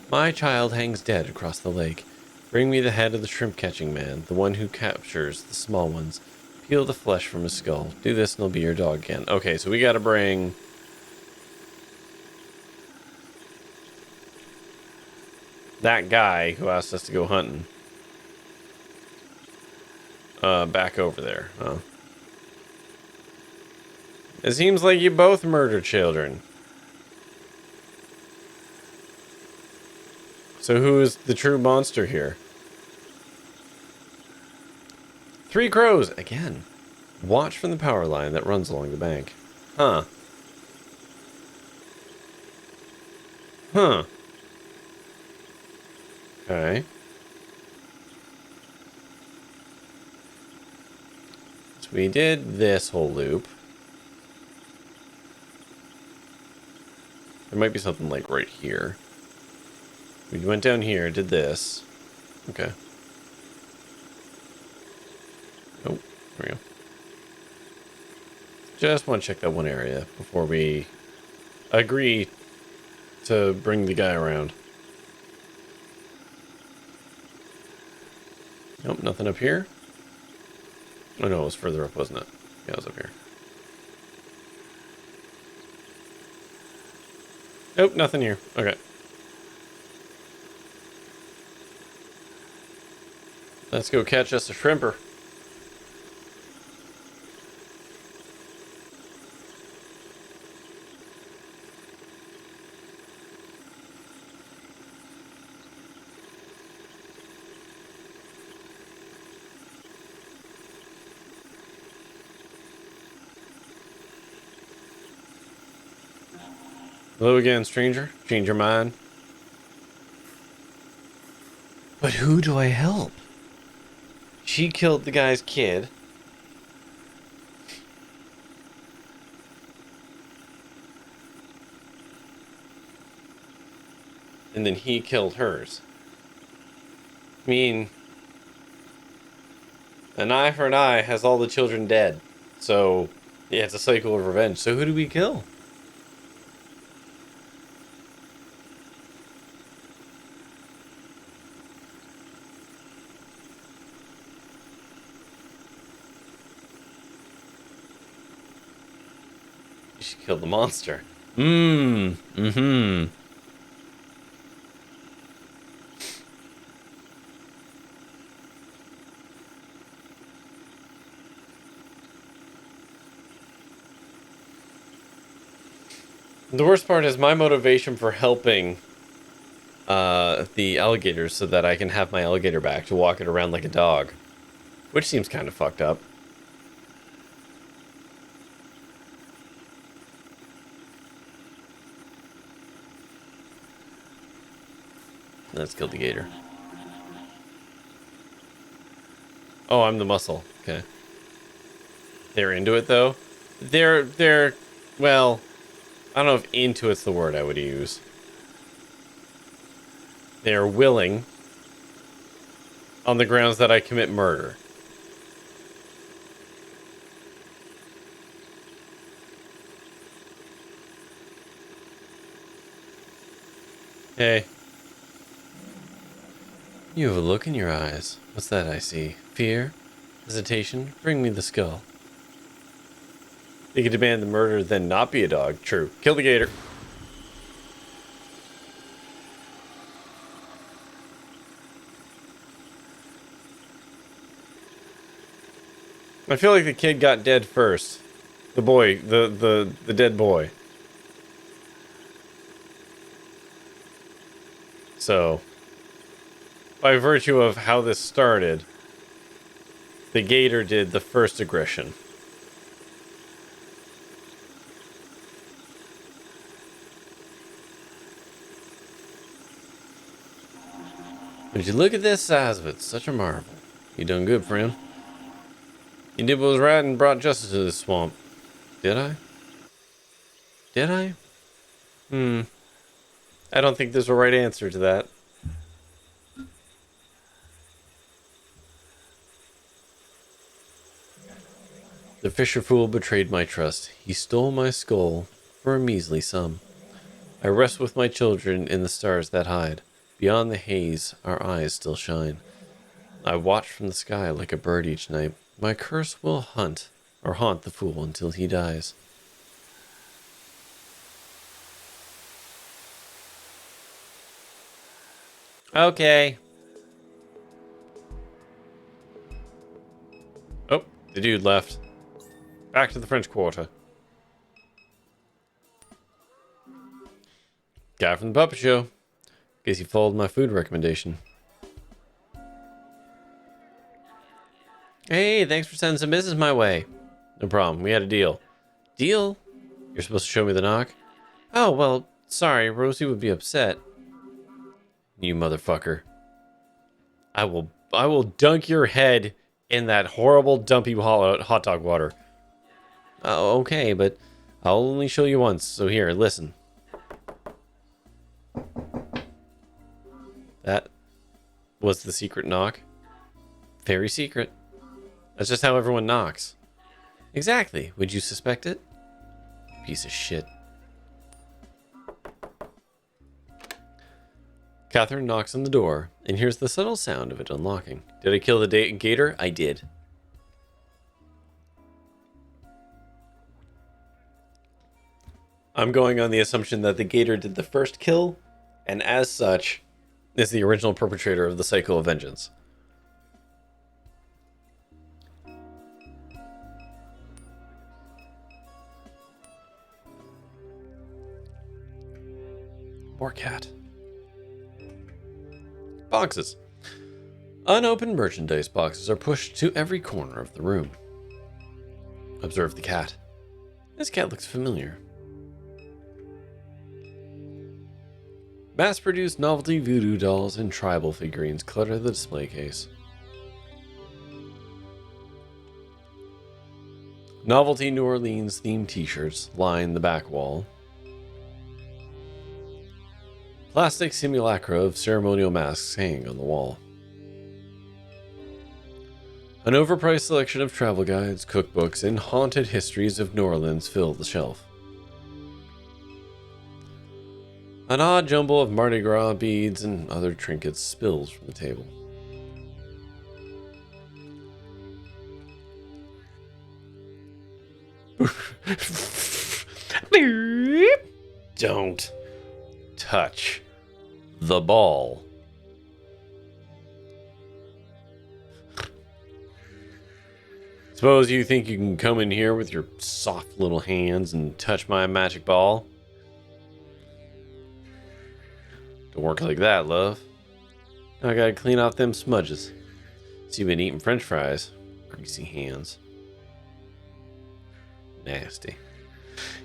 My child hangs dead across the lake. Bring me the head of the shrimp-catching man, the one who captures the small ones. Peel the flesh from his skull. Do this and he'll be your dog again. Okay, so we gotta bring... that guy who asked us to go hunting. Back over there, huh? It seems like you both murdered children. So who is the true monster here? 3 crows, again. Watch from the power line that runs along the bank. Huh. Huh. Okay. So we did this whole loop. There might be something like right here. We went down here, did this. Okay. Oh, there we go. Just want to check that one area before we agree to bring the guy around. Nope, nothing up here. Oh no, it was further up, wasn't it? Yeah, it was up here. Nope, nothing here. Okay. Let's go catch us a shrimper. Hello again, stranger. Change your mind. But who do I help? She killed the guy's kid. And then he killed hers. I mean, an eye for an eye has all the children dead. So, yeah, it's a cycle of revenge. So who do we kill? She killed the monster. Mm-hmm. The worst part is my motivation for helping the alligators so that I can have my alligator back to walk it around like a dog. Which seems kind of fucked up. Let's kill the gator. Oh, I'm the muscle. Okay. They're into it, though. They're, well, I don't know if into it's the word I would use. They're willing on the grounds that I commit murder. Hey. You have a look in your eyes. What's that I see? Fear? Hesitation? Bring me the skull. They could demand the murder, then not be a dog. True. Kill the gator. I feel like the kid got dead first. The boy, the dead boy. So, by virtue of how this started, the gator did the first aggression. Would you look at this size of it? Such a marvel. You done good, friend. You did what was right and brought justice to this swamp. Did I? Did I? I don't think there's a right answer to that. The fisher fool betrayed my trust. He stole my skull for a measly sum. I rest with my children in the stars that hide. Beyond the haze, our eyes still shine. I watch from the sky like a bird each night. My curse will haunt the fool until he dies. Okay. Oh, the dude left. Back to the French Quarter. Guy from the puppet show. Guess he followed my food recommendation. Hey, thanks for sending some business my way. No problem, we had a deal. Deal? You're supposed to show me the knock? Oh, well, sorry, Rosie would be upset. You motherfucker. I will dunk your head in that horrible dumpy hot dog water. Okay, but I'll only show you once, so here, listen. That was the secret knock. Very secret. That's just how everyone knocks. Exactly. Would you suspect it? Piece of shit. Catherine knocks on the door and hears the subtle sound of it unlocking. Did I kill the gator? I did. I'm going on the assumption that the gator did the first kill, and as such, is the original perpetrator of the cycle of vengeance. More cat. Boxes. Unopened merchandise boxes are pushed to every corner of the room. Observe the cat. This cat looks familiar. Mass-produced novelty voodoo dolls and tribal figurines clutter the display case. Novelty New Orleans themed t-shirts line the back wall. Plastic simulacra of ceremonial masks hang on the wall. An overpriced selection of travel guides, cookbooks, and haunted histories of New Orleans fill the shelf. An odd jumble of Mardi Gras beads and other trinkets spills from the table. Don't touch the ball. Suppose you think you can come in here with your soft little hands and touch my magic ball? Don't work like that, love. Now I gotta clean off them smudges. So you've been eating french fries. Greasy hands. Nasty.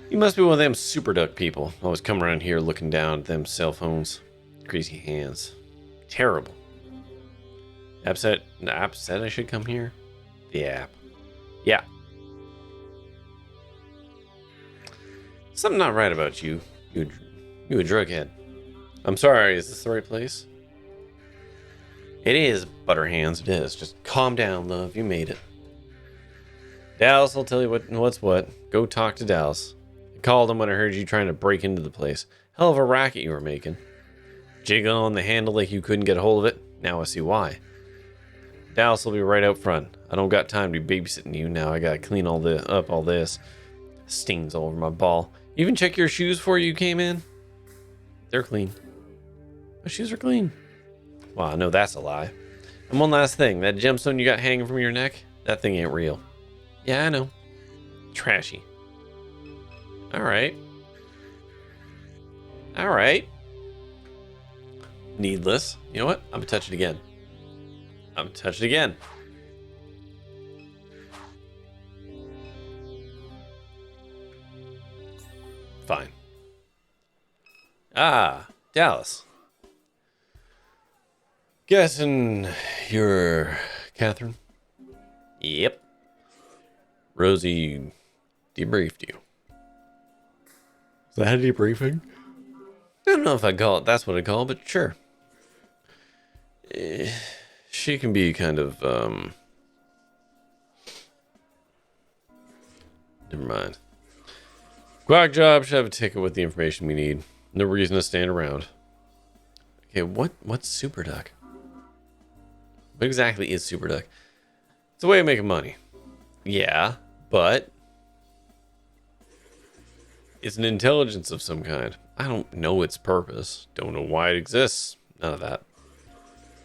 You must be one of them super duck people. Always come around here looking down at them cell phones. Greasy hands. Terrible. App said I should come here? The app. Yeah. Something not right about you. You a drughead. I'm sorry, is this the right place? It is, Butterhands, it is. Just calm down, love. You made it. Dallas, I'll tell you what's what. Go talk to Dallas. I called him when I heard you trying to break into the place. Hell of a racket you were making. Jiggling on the handle like you couldn't get a hold of it. Now I see why. Dallas will be right out front. I don't got time to be babysitting you now. I gotta clean all this. Stings all over my ball. You even check your shoes before you came in? They're clean. My shoes are clean. Well, I know that's a lie. And one last thing. That gemstone you got hanging from your neck? That thing ain't real. Yeah, I know. Trashy. Alright. Alright. Needless. You know what? I'm gonna touch it again. I'm gonna touch it again. Fine. Ah, Dallas. Guessing you're Catherine? Yep. Rosie debriefed you. Is that a debriefing? I don't know if I'd call it that's what I call it, but sure. She can be kind of, never mind. Quack job should have a ticket with the information we need. No reason to stand around. Okay, what's Super Duck? What exactly is Super Duck? It's a way of making money. Yeah, but it's an intelligence of some kind. I don't know its purpose. Don't know why it exists. None of that.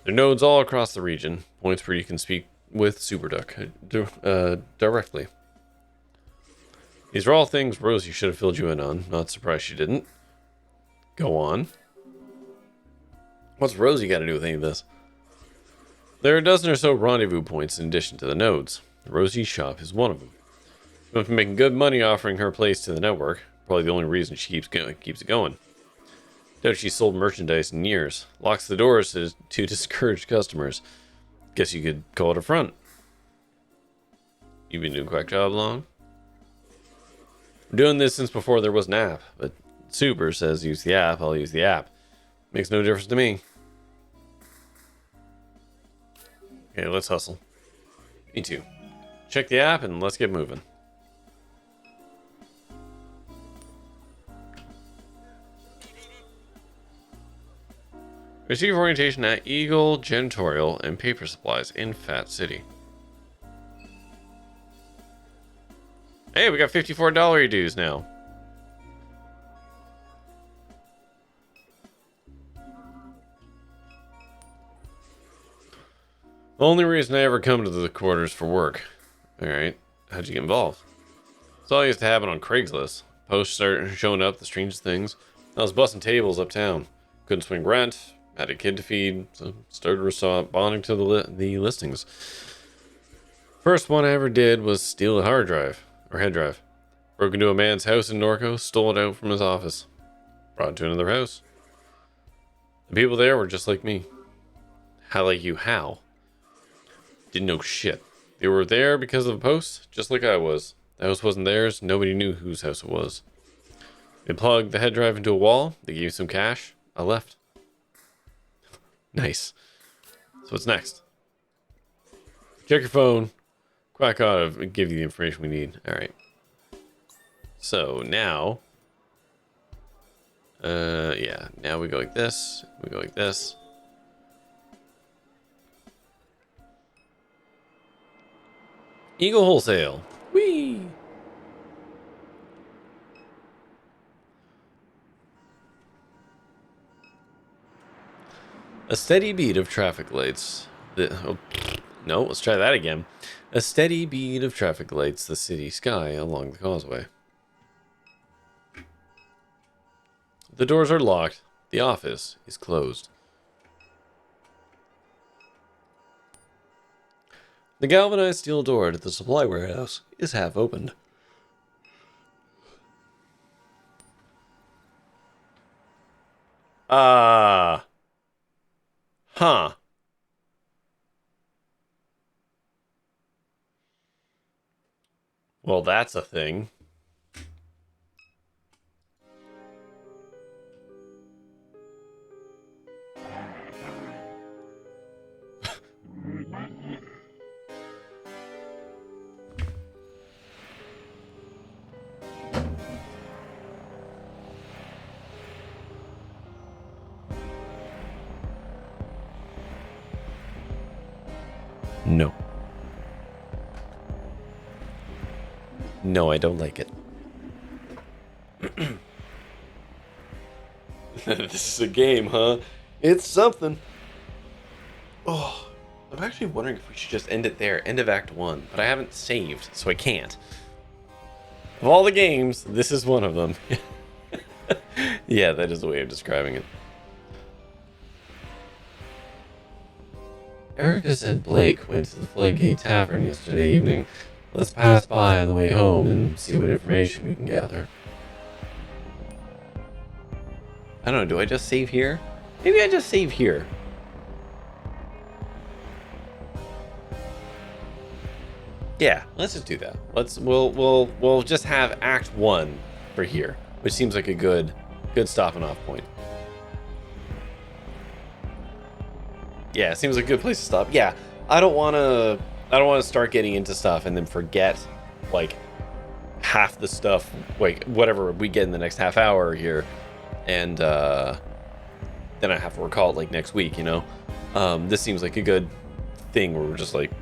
There are nodes all across the region. Points where you can speak with Super Duck directly. These are all things Rosie should have filled you in on. Not surprised she didn't. Go on. What's Rosie got to do with any of this? There are a dozen or so rendezvous points in addition to the nodes. Rosie's shop is one of them. She's been making good money offering her place to the network. Probably the only reason she keeps it going. Doubt she's sold merchandise in years. Locks the doors to discourage customers. Guess you could call it a front. You've been doing Quack Job long? I'm doing this since before there was an app, but Super says use the app, I'll use the app. Makes no difference to me. Okay, let's hustle. Me too. Check the app and let's get moving. Receive orientation at Eagle, Janitorial, and Paper Supplies in Fat City. Hey, we got $54 dues now. The only reason I ever come to the quarters for work. Alright, how'd you get involved? It's all used to happen on Craigslist. Posts started showing up, the strangest things. I was busting tables uptown. Couldn't swing rent, had a kid to feed, so started responding to the listings. First one I ever did was steal a hard drive, or head drive. Broke into a man's house in Norco, stole it out from his office. Brought it to another house. The people there were just like me. How like you? How? Didn't know shit. They were there because of a post, just like I was. The house wasn't theirs. Nobody knew whose house it was. They plugged the head drive into a wall. They gave me some cash. I left. Nice. So what's next? Check your phone. Quack ought to give you the information we need. All right. So now, yeah. Now we go like this. We go like this. Eagle Wholesale. Whee! A steady beat of traffic lights. No, let's try that again. A steady beat of traffic lights the city sky along the causeway. The doors are locked. The office is closed. The galvanized steel door to the supply warehouse is half opened. Huh. Well, that's a thing. No. No, I don't like it. This is a game, huh? It's something. Oh, I'm actually wondering if we should just end it there. End of Act 1. But I haven't saved, so I can't. Of all the games, this is one of them. Yeah, that is the way of describing it. Erica said Blake went to the Floodgate Tavern yesterday evening. Let's pass by on the way home and see what information we can gather. I don't know, do I just save here? Maybe I just save here. Yeah, let's just do that. We'll just have Act 1 for here, which seems like a good stopping off point. Yeah, it seems like a good place to stop. Yeah, I don't want to start getting into stuff and then forget like half the stuff, like whatever we get in the next half hour here, and then I have to recall it like next week, you know. This seems like a good thing where we're just like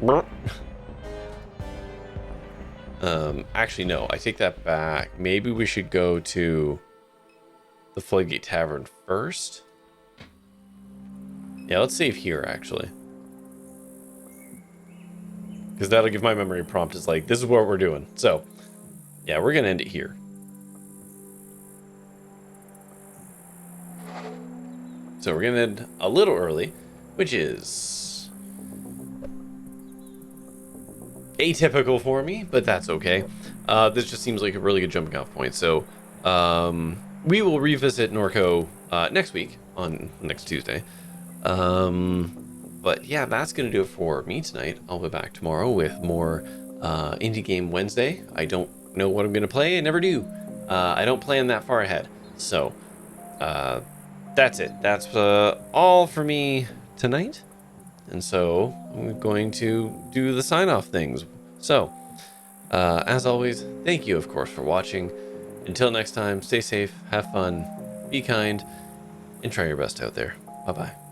actually no, I take that back. Maybe we should go to the Floodgate Tavern first. Yeah, let's save here, actually. Because that'll give my memory prompt is like, this is what we're doing. So, yeah, we're going to end it here. So we're going to end a little early, which is atypical for me, but that's okay. This just seems like a really good jumping off point. So, we will revisit Norco next week, on next Tuesday. But yeah, that's gonna do it for me tonight. I'll be back tomorrow with more Indie Game Wednesday. I don't know what I'm gonna play. I never do. I don't plan that far ahead. So that's it. That's all for me tonight. And so I'm going to do the sign-off things. So as always, thank you, of course, for watching. Until next time, stay safe, have fun, be kind, and try your best out there. Bye-bye.